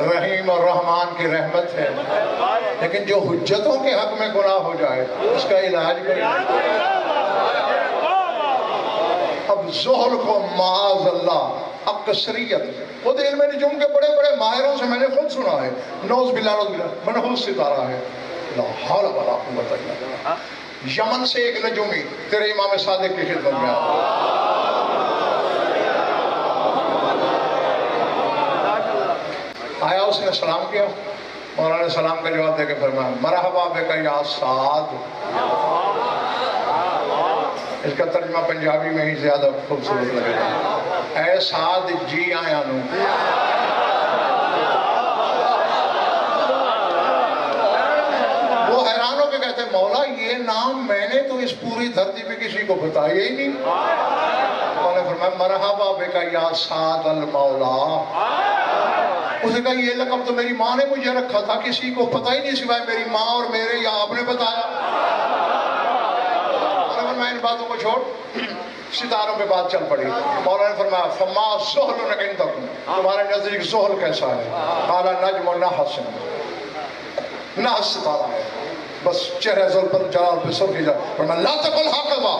رحیم اور رحمان کی رحمت ہے، لیکن جو حجتوں کے حق میں گناہ ہو جائے اس کا علاج کوئی نہیں۔ اب زہر کو معاذ اللہ اکثریت، خود علم نجوم کے بڑے بڑے ماہروں سے میں نے خود سنا ہے، نوز باللہ منحوس ستارہ ہے، لا حول ولا قوت الا باللہ۔ یمن سے ایک نجومی تیرے امام صادق کی خدمت میں آیا، اس نے سلام کیا، مولانا نے سلام کا جواب دے کے فرمایا مرحبا بک یا سعد۔ اس کا ترجمہ پنجابی میں ہی زیادہ خوبصورت لگے گا، اے سعد جی آیا نو۔ وہ حیران ہو کے کہتے مولا یہ نام میں نے تو اس پوری دھرتی پہ کسی کو بتایا ہی نہیں۔ انہوں نے فرمایا مرحبا بک یا سعد المولا۔ اس نے کہا یہ لقب تو میری ماں نے مجھے رکھا تھا، کسی کو پتہ ہی نہیں سوائے میری ماں اور میرے، یا آپ نے بتایا۔ میں ان باتوں کو چھوڑ ستاروں پہ بات چل پڑی. مولانا نے فرمایا فما زحل عندکم, تمہارے نزدیک زحل کیسا ہے؟ قال نجم نحس, نحس ستارہ ہے. بس چہرہ ذوالجلال پہ سر کی جائے. فرمایا لا تقل ہکذا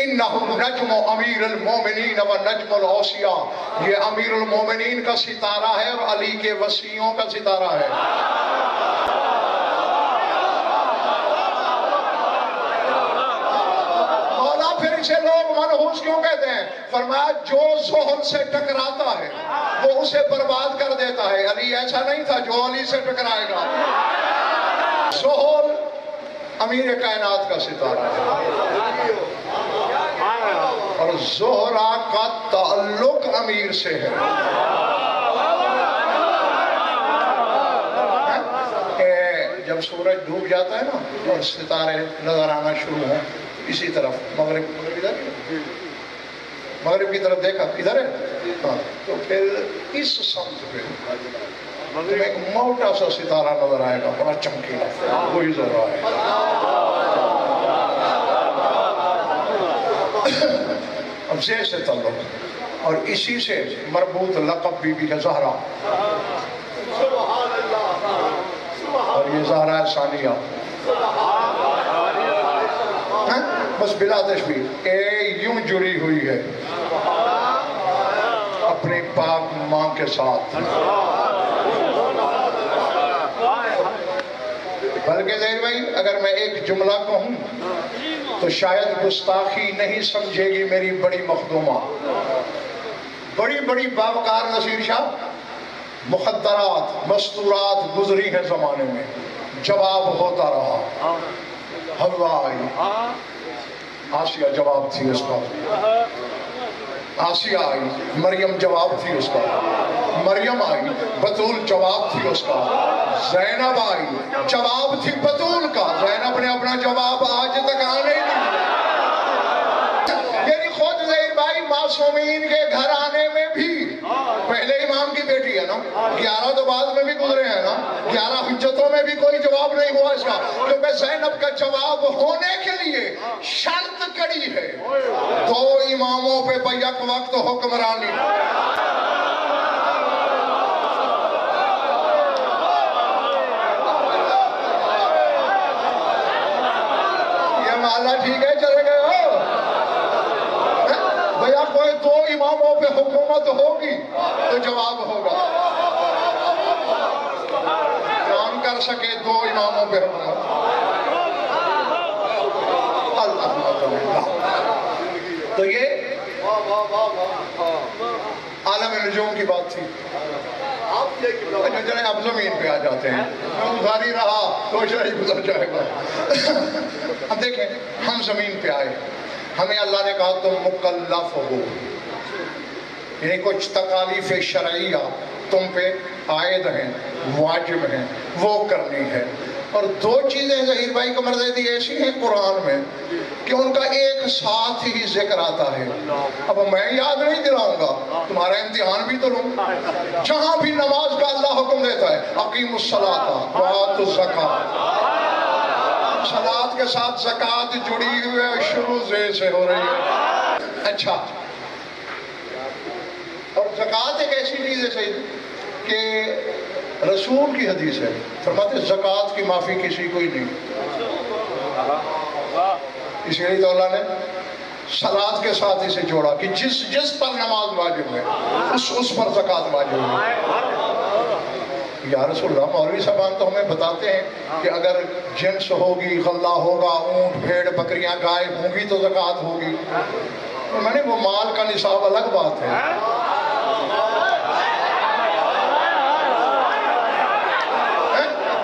انہم نجم امیر المومنین و نجم الاوصیاء, یہ امیر المومنین کا ستارہ ہے اور علی کے وصیوں کا ستارہ ہے. مولا پھر اسے لوگ منحوس کیوں کہتے ہیں؟ فرمایا جو زحل سے ٹکراتا ہے وہ اسے برباد کر دیتا ہے. علی ایسا نہیں تھا جو علی سے ٹکرائے گا. زحل امیر کائنات کا ستارہ ہے اور زہرہ کا تعلق امیر سے ہے. جب سورج ڈوب جاتا ہے نا اور ستارے نظر آنا شروع ہوں اسی طرف مغرب کی طرف دیکھا ادھر ہے تو پھر اس سمت پہ تمہیں ایک موٹا سا ستارہ نظر آئے گا, بڑا چمکیلا, وہی زہرہ ہے. اب زیر سے تعلق اور اسی سے مربوط لقب بھی ہے زہرا, اور یہ زہرا ثانیہ بس بلا تشبیہ یوں جڑی ہوئی ہے اپنی پاک ماں کے ساتھ. بلکہ زہر بھائی اگر میں ایک جملہ کہوں تو شاید گستاخی نہیں سمجھے گی میری بڑی مخدومہ. بڑی بڑی باوقار نصیر شاہ مخدرات مستورات گزری ہیں زمانے میں, جواب ہوتا رہا. حوا آئی, آسیہ جواب تھی اس کا, آسیہ آئی, مریم جواب تھی اس کا, مریم آئی, بطول جواب تھی اس کا, زینب آئی, جواب تھی بطول کا. زینب نے اپنا جواب آج تک آنے نہیں. یعنی خود زہر بھائی معصومین کے گھر آنے میں بھی پہلے امام کی بیٹی ہے نا, 11 تو بعد میں بھی گزرے ہیں نا, 11 حجتوں میں بھی کوئی جواب نہیں ہوا اس کا, کیونکہ زینب کا جواب ہونے کے لیے شرط کڑی ہے 2 اماموں پہ بیک وقت حکمرانی. یہ محلہ ٹھیک ہے, چلے گئے ہو بھیا, کوئی 2 اماموں پہ حکومت ہوگی تو جواب ہوگا. کام کر سکے 2 اماموں پہ حکومت, الحمدللہ. تو یہ عالم نجوم کی بات تھی. چلیں اب زمین پہ آ جاتے ہیں, میں ادھاری رہا تو شاہی گزر جائے گا. اب دیکھیں ہم زمین پہ آئے, ہمیں اللہ نے کہا تم مکلف ہو, یعنی کچھ تکالیف شرعیہ تم پہ عائد ہیں, واجب ہیں, وہ کرنی ہے. اور 2 چیزیں ظہیر بھائی قمر زیدی ایسی ہیں قرآن میں کہ ان کا ایک ساتھ ہی ذکر آتا ہے. اب میں یاد نہیں دلاؤں گا, تمہارا امتحان بھی تو لوں. جہاں بھی نماز کا اللہ حکم دیتا ہے اقیم الصلاۃ وآتوا الزکاۃ, صلاۃ کے ساتھ زکوٰۃ جڑی ہوئی ہے, شروع سے ہو رہی ہے. اچھا, اور زکوٰۃ ایک ایسی چیز ہے سید کہ رسول کی حدیث ہے, فرماتے زکوٰۃ کی معافی کسی کو ہی نہیں. اس لیے تو اللہ نے صلاۃ کے ساتھ اسے جوڑا کہ جس پر نماز واجب ہے اس پر زکوٰۃ واجب ہے. یا رسول اللہ, مولوی صاحبان تو ہمیں بتاتے ہیں کہ اگر جنس ہوگی, غلہ ہوگا, اونٹ بھیڑ بکریاں گائے ہوں گی تو زکوٰۃ ہوگی. میں نے وہ مال کا نصاب الگ بات ہے.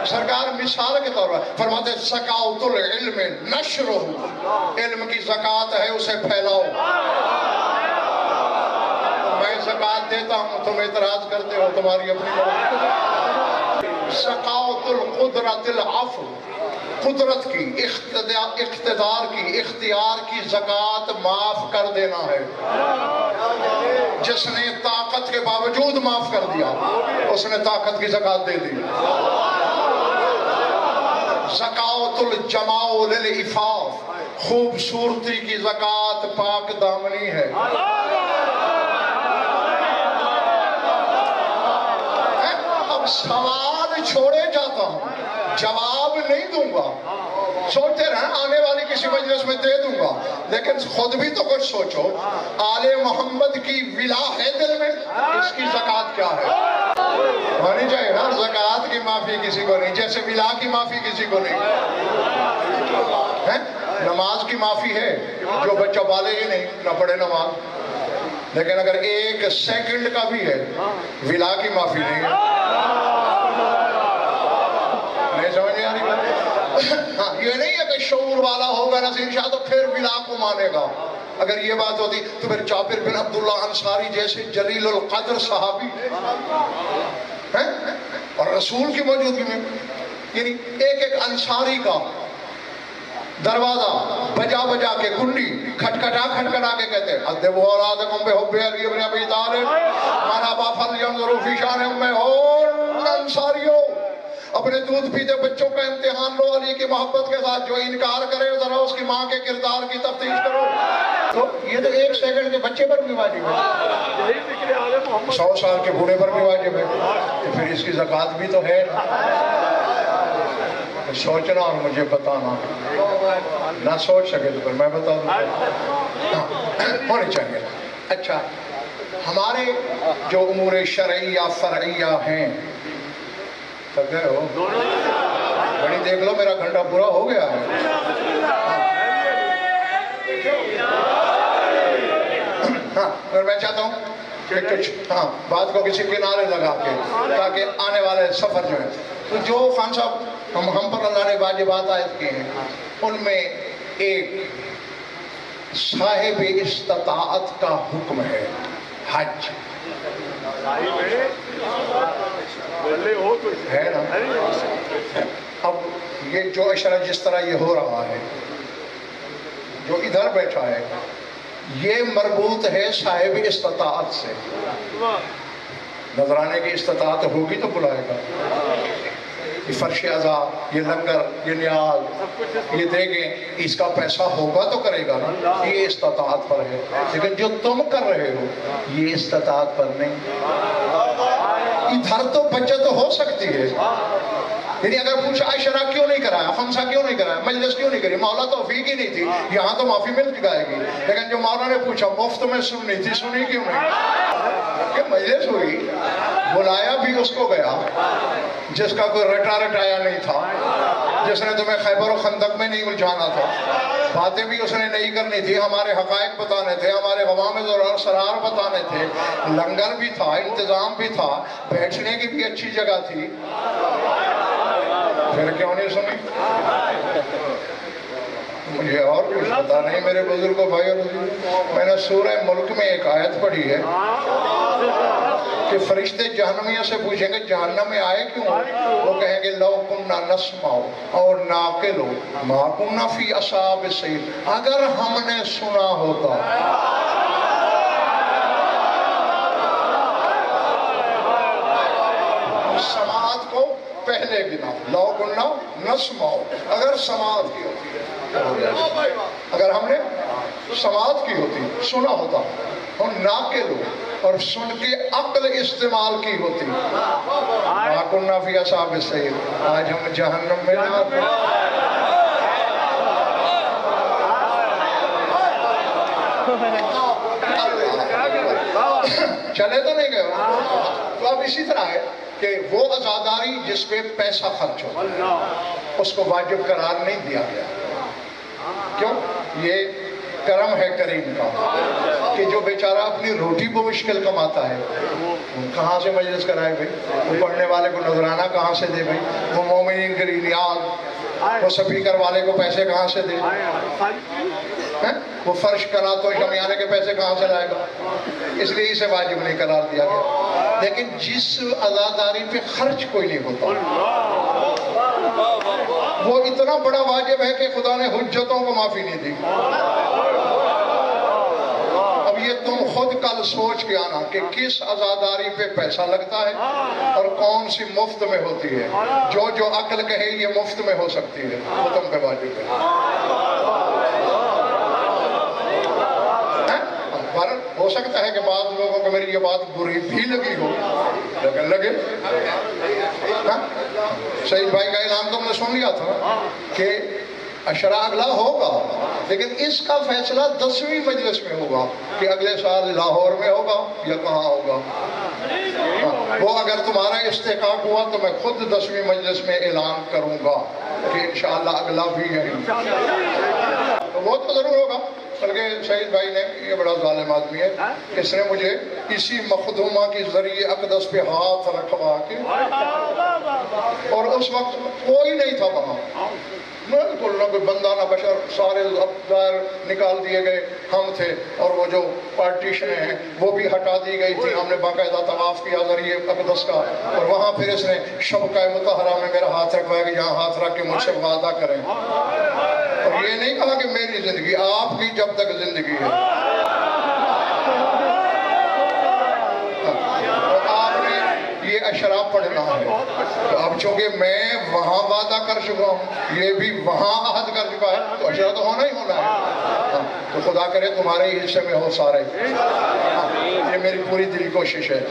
سرکار مثال کے طور پر فرماتے زکوٰۃ العلم نشرہ, علم کی زکوٰۃ ہے اسے پھیلاؤ. میں زکوٰۃ دیتا ہوں تم اعتراض کرتے ہو, تمہاری اپنی. زکوٰۃ القدرت العفو, قدرت کی, اقتدار کی, اختیار کی زکوٰۃ معاف کر دینا ہے. جس نے طاقت کے باوجود معاف کر دیا اس نے طاقت کی زکوٰۃ دے دی. زکات الجمال للعفاف، خوبصورتی کی زکات پاک دامنی ہے۔ اب سوال چھوڑے جاتا ہوں، جواب نہیں دوں گا، سوچتے رہیں آنے والی کسی مجلس میں دے دوں گا، لیکن خود بھی تو کچھ سوچو، آل محمد کی ولا ہے دل میں، اس کی زکات کیا ہے؟ ہونی چاہیے نا، زکات کی معافی کسی کو نہیں، جیسے ولا کی معافی کسی کو نہیں ہے۔ نماز کی معافی ہے، جو بچہ بالغ ہی نہیں نہ پڑھے نماز، لیکن اگر ایک سیکنڈ کا بھی ہے، ولا کی معافی نہیں ہے۔ نہیں سمجھ نہیں آ رہی بات؟ ہاں، یہ نہیں ہے کہ شعور والا ہوگا نصیر شاہ تو پھر ولا کو مانے گا۔ اگر یہ بات ہوتی تو پھر جابر بن عبداللہ انصاری جیسے جلیل القدر صحابی ہیں اور رسول کی موجودگی میں، یعنی ایک ایک انصاری کا دروازہ بجا بجا کے کنڈی کھٹکھٹا کے کہتے ہیں ادبوا اولادکم بحب علی بن ابی طالب من ابا فلینظر فی شان امہ۔ انصاریوں، اپنے دودھ پیتے بچوں کا امتحان لو علی کی محبت کے ساتھ، جو انکار کرے ذرا اس کی ماں کے کردار کی تفتیش کرو۔ تو یہ تو ایک سیکنڈ کے بچے پر بھی واجب ہے، 100 سال کے بوڑھے پر بھی واجب ہے، تو پھر اس کی زکات بھی تو ہے۔ سوچنا اور مجھے بتانا، نہ سوچ سکے تو پھر میں بتا دوں، ہونی چاہیے۔ اچھا، ہمارے جو امور شرعیہ فرعیہ ہیں، تب گئے ہو بڑی دیکھ لو، میرا گھنٹہ پورا ہو گیا ہے۔ ہاں، پھر میں چاہتا ہوں کہ کچھ بات کو کسی کنارے لگا کے، تاکہ آنے والے سفر جو ہے، تو جو خان صاحب ہم پر اللہ نے واجبات عائد کیے ہیں، ان میں ایک صاحب استطاعت کا حکم ہے، حج ہے نا۔ اب یہ جو اشارہ جس طرح یہ ہو رہا ہے، جو ادھر بیٹھا ہے، یہ مربوط ہے صاحب استطاعت سے۔ نظرانے کی استطاعت ہوگی تو بلائے گا، یہ فرش عزا، یہ لنگر، یہ نیاز، یہ دے گے، اس کا پیسہ ہوگا تو کرے گا نا، یہ استطاعت پر ہے۔ لیکن جو تم کر رہے ہو یہ استطاعت پر نہیں۔ ادھر تو بچت ہو سکتی ہے، یعنی اگر پوچھا عشرہ کیوں نہیں کرایا، خمسہ کیوں نہیں کرایا، مجلس کیوں نہیں کری، مولا توفیق ہی نہیں تھی، یہاں تو معافی مل جائے گی۔ لیکن جو مولا نے پوچھا مفت میں سننی تھی، سنی کیوں نہیں؟ کہ مجلس ہوئی، بلایا بھی اس کو گیا جس کا کوئی رٹایا نہیں تھا، جس نے تمہیں خیبر و خندق میں نہیں الجھانا تھا، باتیں بھی اس نے نہیں کرنی تھی، ہمارے حقائق بتانے تھے، ہمارے غوامض اور اسرار بتانے تھے، لنگر بھی تھا، انتظام بھی تھا، بیٹھنے کی بھی اچھی جگہ تھی، پھر کیوں نہیں سنی؟ مجھے اور کچھ پتا نہیں میرے بزرگوں بھائی اور بزرگوں، میں نے سورہ ملک میں ایک آیت پڑھی ہے کہ فرشتے جہنمیوں سے پوچھیں گے جہنم میں آئے کیوں؟ وہ کہیں گے لو کننا نسمع اور ناقل ما کننا فی اصحاب السعیر، اگر ہم نے سنا ہوتا۔ سماعت کو پہلے گنا، لو کننا نسمع، اگر سماعت کی ہوتی ہے، اگر ہم نے سماعت کی ہوتی، سنا ہوتا، اور ناقل اور سن کے عقل استعمال کی ہوتی، ما کننا فی اصحاب السعیر، آج ہم جہنم میں نہ تھے۔ چلے تو نہیں گئے۔ تو اب اسی طرح ہے کہ وہ عزاداری جس پہ پیسہ خرچ ہو اس کو واجب قرار نہیں دیا گیا۔ کیوں؟ یہ کرم ہے کریم کا کہ جو بیچارہ اپنی روٹی کو مشکل کماتا ہے، کہاں سے مجلس کرائے بھائی؟ وہ پڑھنے والے کو نذرانہ کہاں سے دے بھائی؟ وہ مومنین کے لیے نیاز، وہ سپیکر والے کو پیسے کہاں سے دے؟ وہ فرش کرا تو شمیانے کے پیسے کہاں سے لائے گا؟ اس لیے اسے واجب نہیں قرار دیا گیا۔ لیکن جس عزاداری پہ خرچ کوئی نہیں ہوتا وہ اتنا بڑا واجب ہے کہ خدا نے حجتوں کو معافی نہیں دی۔ اب یہ تم خود کل سوچ کے آنا کہ کس عزاداری پہ پیسہ لگتا ہے اور کون سی مفت میں ہوتی ہے. جو عقل کہے یہ مفت میں ہو سکتی ہے، وہ تم پہ واجب ہے. ہو سکتا ہے کہ بعض لوگوں کو میری یہ بات بری بھی لگی ہو، لیکن لگے. سعید بھائی کا اعلان تم نے سن لیا تھا کہ عشرہ اگلا ہوگا، لیکن اس کا فیصلہ 10ویں مجلس میں ہوگا کہ اگلے سال لاہور میں ہوگا یا کہاں ہوگا. وہ اگر تمہارا استحقاق ہوا تو میں خود 10ویں مجلس میں اعلان کروں گا کہ انشاءاللہ اگلا بھی یہی. تو وہ تو ضرور ہوگا، بلکہ سعید بھائی نے یہ بڑا ظالم آدمی ہے، اس نے مجھے اسی مخدومہ کی ذریعے اقدس پہ ہاتھ رکھوا کے، اور اس وقت کوئی نہیں تھا وہاں، بالکل نہ کوئی بندہ نہ بشر، سارے افطار نکال دیے گئے، ہم تھے. اور وہ جو پارٹیشنیں ہیں وہ بھی ہٹا دی گئی تھی. ہم نے باقاعدہ طواف کیا ذریعے اقدس کا، اور وہاں پھر اس نے شبکہ مطہرہ میں میرا ہاتھ رکھوایا کہ یہاں ہاتھ رکھ کے مجھ سے وعدہ کریں. اور یہ نہیں کہا کہ میری زندگی، آپ کی جب تک زندگی ہے. یہ عشرہ پڑھنا ہے. تو اب چونکہ میں وہاں وعدہ کر چکا ہوں، یہ بھی وہاں عہد کر چکا ہے، تو عشرہ تو ہونا ہی ہونا ہے. تو خدا کرے تمہارے ہی حصے میں ہو سارے. یہ میری پوری دلی کوشش ہے.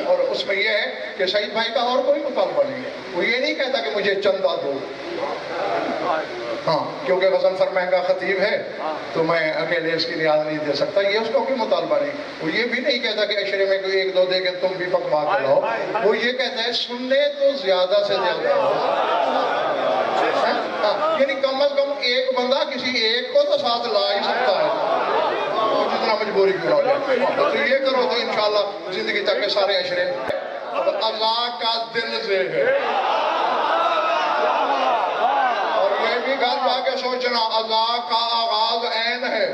اور اس میں یہ ہے کہ سعید بھائی کا اور کوئی مطالبہ نہیں ہے. وہ یہ نہیں کہتا کہ مجھے چندہ دو، ہاں کیونکہ غضنفر مہنگا خطیب ہے تو میں اکیلے اس کی نیاز نہیں دے سکتا، یہ اس کو کوئی مطالبہ نہیں. وہ یہ بھی نہیں کہتا کہ عشرے میں کوئی 1-2 دے کے تم بھی پکوا کے لاؤ. وہ یہ کہتا ہے سننے تو زیادہ سے زیادہ ہو، یعنی کم از کم ایک بندہ کسی ایک کو تو ساتھ لا ہی سکتا ہے، جتنا مجبوری کیوں ہو جائے. تو یہ کرو تو انشاءاللہ زندگی تک کے سارے عشرے. عزا کا دل سے ہے، گھر جا کے سوچنا عزا کا آغاز عین ہے.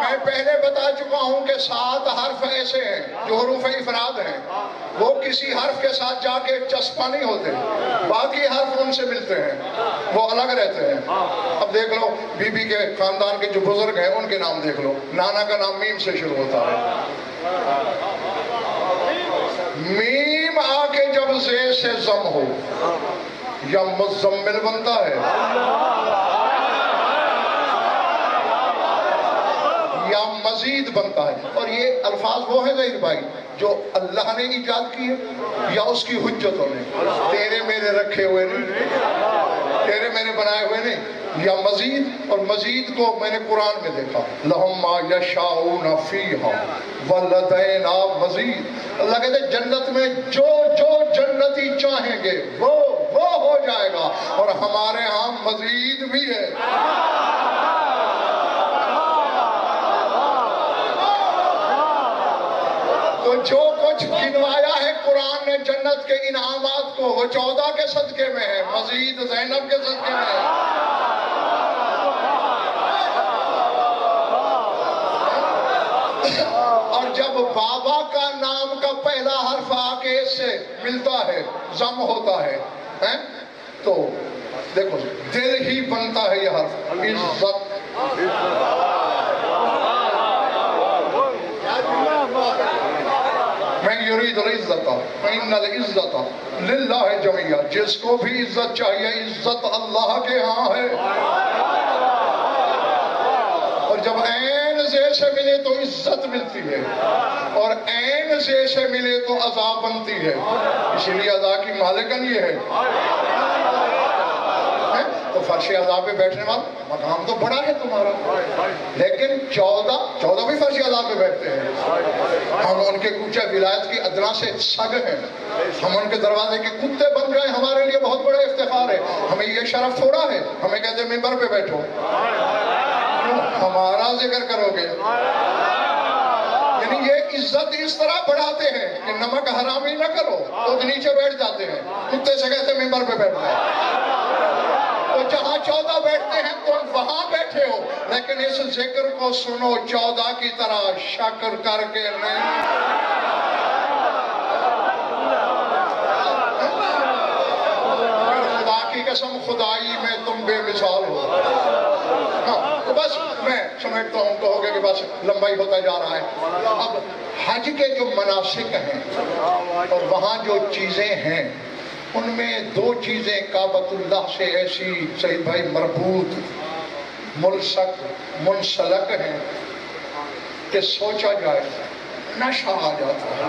میں پہلے بتا چکا ہوں کہ 7 حرف ایسے ہیں جو حروف افراد ہیں، وہ کسی حرف کے ساتھ جا کے چسپاں نہیں ہوتے، باقی حرف ان سے ملتے ہیں، وہ الگ رہتے ہیں. اب دیکھ لو بی بی کے خاندان کے جو بزرگ ہیں ان کے نام دیکھ لو، نانا کا نام میم سے شروع ہوتا ہے. میم آ کے جب زے سے زم ہو یا مزمل بنتا ہے یا مزید بنتا ہے. اور یہ الفاظ وہ ہیں ظہیر بھائی جو اللہ نے ایجاد کیے یا اس کی حجتوں نے، تیرے میرے رکھے ہوئے نہیں، تیرے میرے بنائے ہوئے نہیں. یا مزید، اور مزید کو میں نے قرآن میں دیکھا، لَهُمْ مَا يَشَاءُونَ فِيهَا وَلَدَيْنَا مَزِيدٌ. اللہ کہتے ہیں جنت میں جو جنتی چاہیں گے وہ ہو جائے گا، اور ہمارے ہاں مزید بھی ہے. تو جو کچھ گنوایا ہے قرآن نے جنت کے انعامات کو، وہ 14 کے صدقے میں ہے، مزید زینب کے صدقے میں ہے. اور جب بابا کا نام کا پہلا حرف آ کے اس سے ملتا ہے، ضم ہوتا ہے، تو دیکھو دل ہی بنتا ہے یہ حرف. عزت، من یرید العزت فإن العزت للہ جميعا. جس کو بھی عزت چاہیے عزت اللہ کے ہاں ہے. اور جب عین زے سے ملے تو عزت ملتی ہے، اور عین زے سے ملے تو عزا بنتی ہے. اسی لیے عزا کی مالکن یہ ہے. تو فرش عزا پہ بیٹھنے والا مقام تو بڑا ہے تمہارا، لیکن 14 بھی فرش عزا پہ بیٹھتے ہیں. ہم ان کے کوچہ ولایت کی ادنا سے سگ ہیں، ہم ان کے دروازے کے کتے بن گئے. ہمارے لیے بہت بڑا افتخار ہے. ہمیں یہ شرف تھوڑا ہے ہمیں کہتے ہیں ممبر پہ بیٹھو، ہمارا ذکر کرو گے. یعنی یہ عزت اس طرح بڑھاتے ہیں کہ نمک حرامی نہ کرو تو نیچے بیٹھ جاتے ہیں، کتے سے کہتے ہیں ممبر پہ بیٹھ جاؤ. تو جہاں 14 بیٹھتے ہیں تم وہاں بیٹھے ہو، لیکن اس ذکر کو سنو 14 کی طرح شکر کر کے نہیں. خدا کی قسم خدائی میں تم بے مثال ہو. تو بس میں سمجھتا ہوں کہو گے کہ بس لمبائی ہوتا جا رہا ہے. اب حج کے جو مناسک ہیں اور وہاں جو چیزیں ہیں ان میں دو چیزیں کعبۃ اللہ سے ایسی سعید بھائی مربوط ملصق منسلک ہیں کہ سوچا جائے نشہ آ جاتا ہے.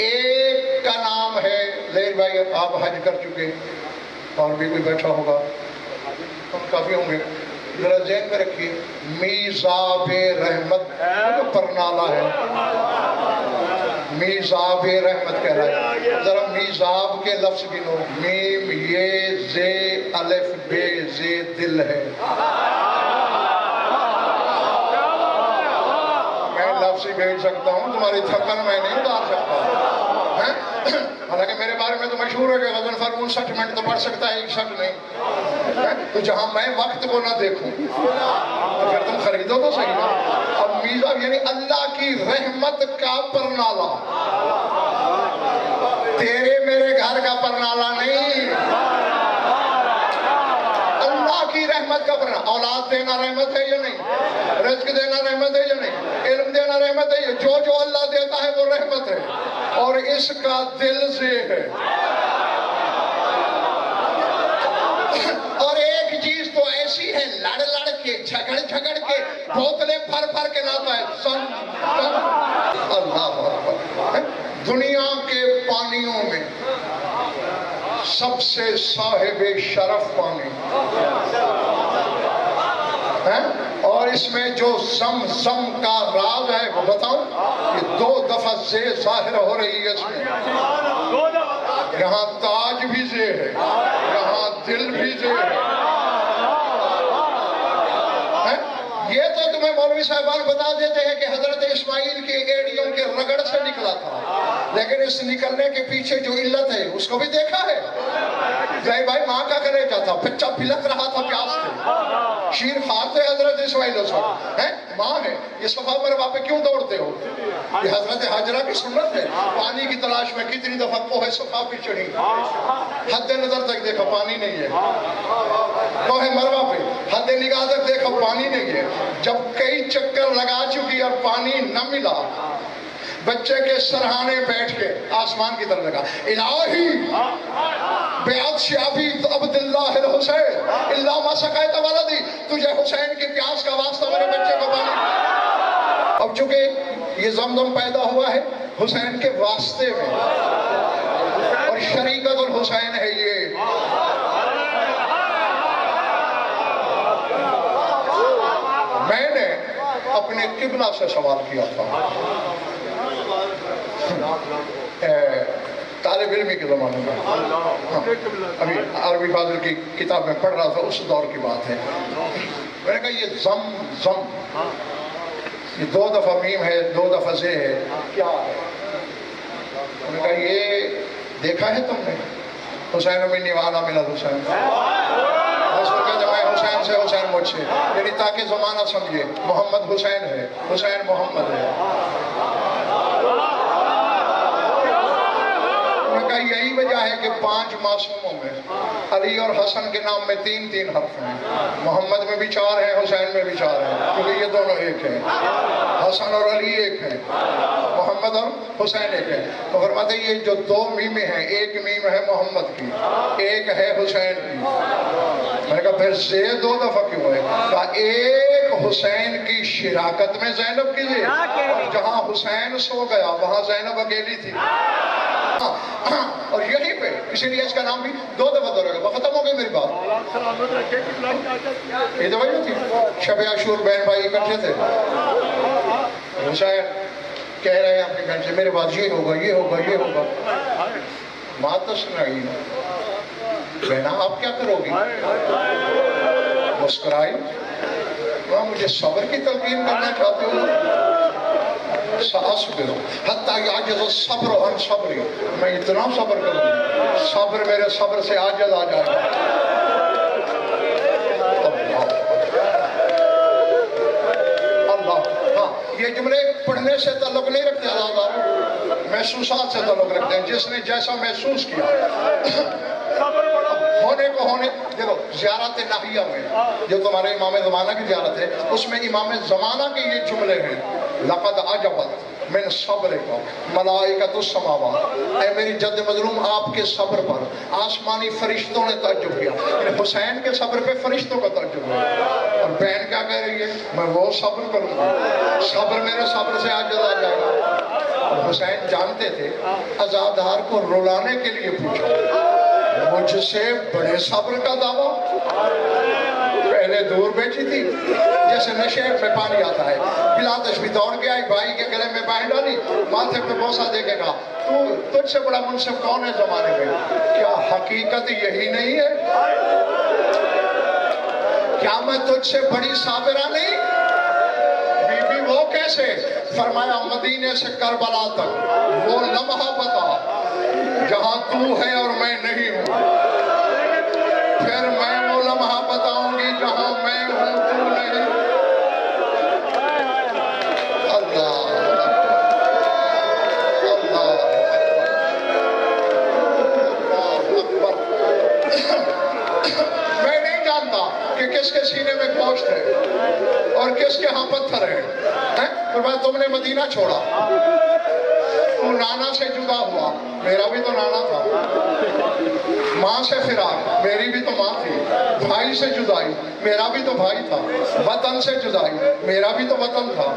ایک کا نام ہے زہیر بھائی آپ حج کر چکے اور بھی کوئی بیٹھا ہوگا ہم کافی ہوں گے ذرا ذہن میں رکھیے میزاب رحمت جو پرنالہ ہے میزاب رحمت کہہ رہا ہے ذرا میزاب کے لفظ گنو میم یہ زے الف بے زے دل ہے میں لفظ ہی بھیج سکتا ہوں تمہاری تھکن میں نہیں اتار سکتا حالانکہ میرے بارے میں تو مشہور ہے کہ غضنفر 59 منٹ تو پڑھ سکتا ہے 61 نہیں تو جہاں میں وقت کو نہ دیکھوں تو پھر تم خریدو تو صحیح نا. اب میزاب یعنی اللہ کی رحمت کا پرنالہ تیرے میرے گھر کا پرنالہ نہیں اللہ کی رحمت کا پرنالہ. اولاد دینا رحمت ہے یا نہیں رزق دینا رحمت ہے یا نہیں علم دینا رحمت ہے جو اللہ دیتا ہے وہ رحمت ہے اور اس کا دل سے ہے. اور ایک چیز تو ایسی ہے لڑ لڑ کے جھگڑ جھگڑ کے بوتلیں بھر کے لاتا ہے اللہ اکبر. دنیا کے پانیوں میں سب سے صاحب شرف پانی اور اس میں جو زم کا راز ہے وہ بتاؤں یہ 2 دفعہ زے ظاہر ہو رہی ہے اس میں یہاں تاج بھی زے ہے یہاں دل بھی زے ہے. یہ تو تمہیں مولوی صاحبان بتا دیتے ہیں کہ حضرت اسماعیل کی ایڑیوں کے رگڑ سے نکلا تھا لیکن اس نکلنے کے پیچھے جو علت ہے اس کو بھی دیکھا ہے. بھائی ماں کا کلیجہ تھا بچہ پلک رہا تھا پیاس سے شیر کھاتے حضرت اسماعیل ماں ہے یہ صفا مروا پہ کیوں دوڑتے ہو یہ حضرت حاجرہ کی سنت ہے. پانی کی تلاش میں کتنی دفعہ کوہ صفا پہ چڑھی حد نظر تک دیکھا پانی نہیں ہے کوہ مروا پہ حد نگاہ تک دیکھا پانی نہیں ہے. جب کئی چکر لگا چکی اور پانی نہ ملا بچے کے سرہانے بیٹھ کے آسمان کی طرف لگا الہی بعطش ابی عبداللہ الحسین اللہ ما سقیت ولدی تجھے حسین کی پیاس کا واسطہ میرے بچے کو پانی. اب چونکہ یہ زمزم پیدا ہوا ہے حسین کے واسطے میں اور شریکت الحسین ہے یہ میں نے اپنے قبلہ سے سوال کیا تھا طالب علمی کے زمانے میں ابھی عربی فاضل کی کتاب میں پڑھ رہا تھا اس دور کی بات ہے. میں نے کہا یہ زم یہ 2 دفعہ میم ہے 2 دفعہ زے ہے کیا ہے. میں نے کہا یہ دیکھا ہے تم نے حسین منی والا ملا حسین حسین سے حسین مجھ سے یعنی تاکہ زمانہ سمجھے محمد حسین ہے حسین محمد ہے. یہی وجہ ہے کہ 5 معصوموں میں علی اور حسن کے نام میں 3 حرف ہیں محمد میں بھی 4 ہیں حسین میں بھی 4 ہیں کیونکہ یہ دونوں ایک ہیں حسن اور علی ایک ہیں محمد اور حسین ایک ہیں. تو فرماتے ہیں یہ جو 2 میمیں ہیں ایک میم ہے محمد کی ایک ہے حسین کی. میں نے کہا پھر زے 2 دفعہ کیوں ہے کہا ایک حسین کی شراکت میں زینب کی زے اور جہاں حسین سو گیا وہاں زینب اکیلی تھی اور یہی پہ اسی لیے اس کا نام بھی 2 دفعہ دو رہے گا. ختم ہو گئی میری بات. یہ تو وجہ تھی شب عاشور بہن بھائی اکٹھے تھے حسین کہہ رہے ہیں اپنی بہن سے میرے پاس یہ ہوگا یہ ہوگا یہ ہوگا ماں تسنعی بہنا آپ کیا کرو گی مسکرائی وہاں مجھے صبر کی تلقین کرنا چاہتے ہو سأصبر حتی یعجز الصبر عن صبری میں اتنا صبر کروں صبر میرے صبر سے عاجز آ جائے گا. اللہ ہاں یہ جملے پڑھنے سے تعلق نہیں رکھتے محسوسات سے تعلق رکھتے ہیں جس نے جیسا محسوس کیا ہونے کو ہونے. دیکھو زیارت ناحیہ میں جو تمہارے امام زمانہ کی زیارت ہے اس میں امام زمانہ کے یہ جملے ہیں لقد عجبت من صبرک ملائکۃ السماوات. اے میری جد مظلوم آپ کے صبر پر آسمانی فرشتوں نے تعجب کیا. یعنی حسین کے صبر پہ فرشتوں کا تعجب ہے. اور بہن کیا کہہ رہی ہے میں وہ صبر کروں گا, صبر میرے صبر سے عاجز آ جائے گا. اور حسین جانتے تھے عزادار کو رلانے کے لیے پوچھا مجھ سے بڑے صبر کا دعویٰ. پہلے دور بیٹھی تھی جیسے نشے میں پانی آتا ہے. پلاتش بھی دوڑ کے آئی, بھائی کے گلے میں بانھ ڈالی, ماتھے پہ بوسہ دے کے کہا تجھ سے بڑا منصف کون ہے زمانے میں؟ کیا حقیقت یہی نہیں ہے؟ کیا میں تجھ سے بڑی صابرہ نہیں؟ بی بی وہ کیسے؟ فرمایا مدینے سے کربلا تک وہ لمحہ بتا جہاں تو ہے اور میں نہیں ہوں, پھر میں وہ لمحہ بتاؤں گی جہاں میں ہوں تو نہیں. اللہ اللہ اکبر. میں نہیں جانتا کہ کس کے سینے میں گوشت ہے اور کس کے ہاں پتھر ہے. فرمایا تم نے مدینہ چھوڑا, تو نانا سے جدا ہوا, میرا بھی تو نانا تھا. ماں سے فراق, میری بھی تو ماں تھی. بھائی سے جدائی, میرا بھی تو بھائی تھا. وطن سے جدائی, میرا بھی تو وطن تھا.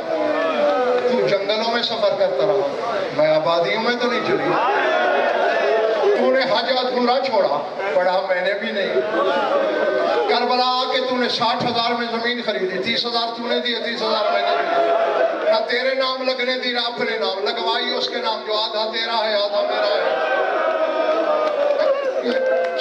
تو جنگلوں میں سفر کرتا رہا, میں آبادیوں میں تو نہیں چلی. تو نے حج ادھورا چھوڑا, پڑھا میں نے بھی نہیں. کربلا آ کے تو نے 60,000 میں زمین خریدی, 30,000 تو نے دی, 30,000 میں نے دی. نہ تیرے نام لگنے دی نہ اپنے نام, لگوائی اس کے نام جو آدھا تیرا ہے آدھا میرا ہے.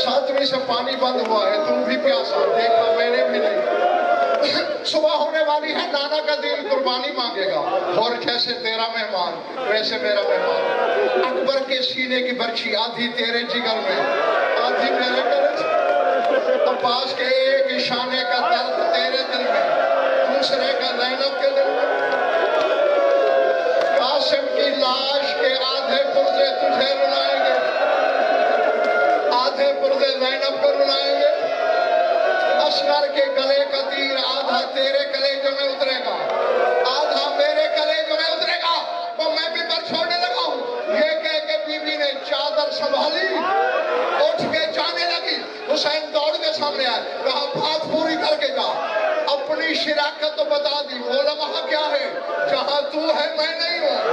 7ویں سے پانی بند ہوا ہے, تم بھی پیاسا, دیکھا میں نے بھی نہیں. صبح ہونے والی ہے, نانا کا دین قربانی مانگے گا, اور جیسے تیرا مہمان ویسے میرا مہمان. اکبر کے سینے کی برچھی آدھی تیرے جگر میں آدھی میرے گلے. عباس کے ایک اشانے کا درد تیرے دل میں, دوسرے کا زینب کے دل میں. قاسم کی لاش کے آدھے پرزے تجھے رلائیں گے, آدھے پرزے زینب کو رلائیں گے. اصغر کے گلے کا تیر آدھا تیرے کلیجوں میں اترے گا, آدھا میرے کلیجوں میں اترے گا. تو میں بھی پر چھوڑنے لگا ہوں. یہ کہہ کے بی بی نے چادر سنبھالی, اٹھ کے جانے لگی. حسین دوڑ کے سامنے آئے, کہا بات پوری کر کے جا, اپنی شراکت تو بتا دی. وہ لمحہ کیا ہے جہاں تو ہے میں نہیں ہوں.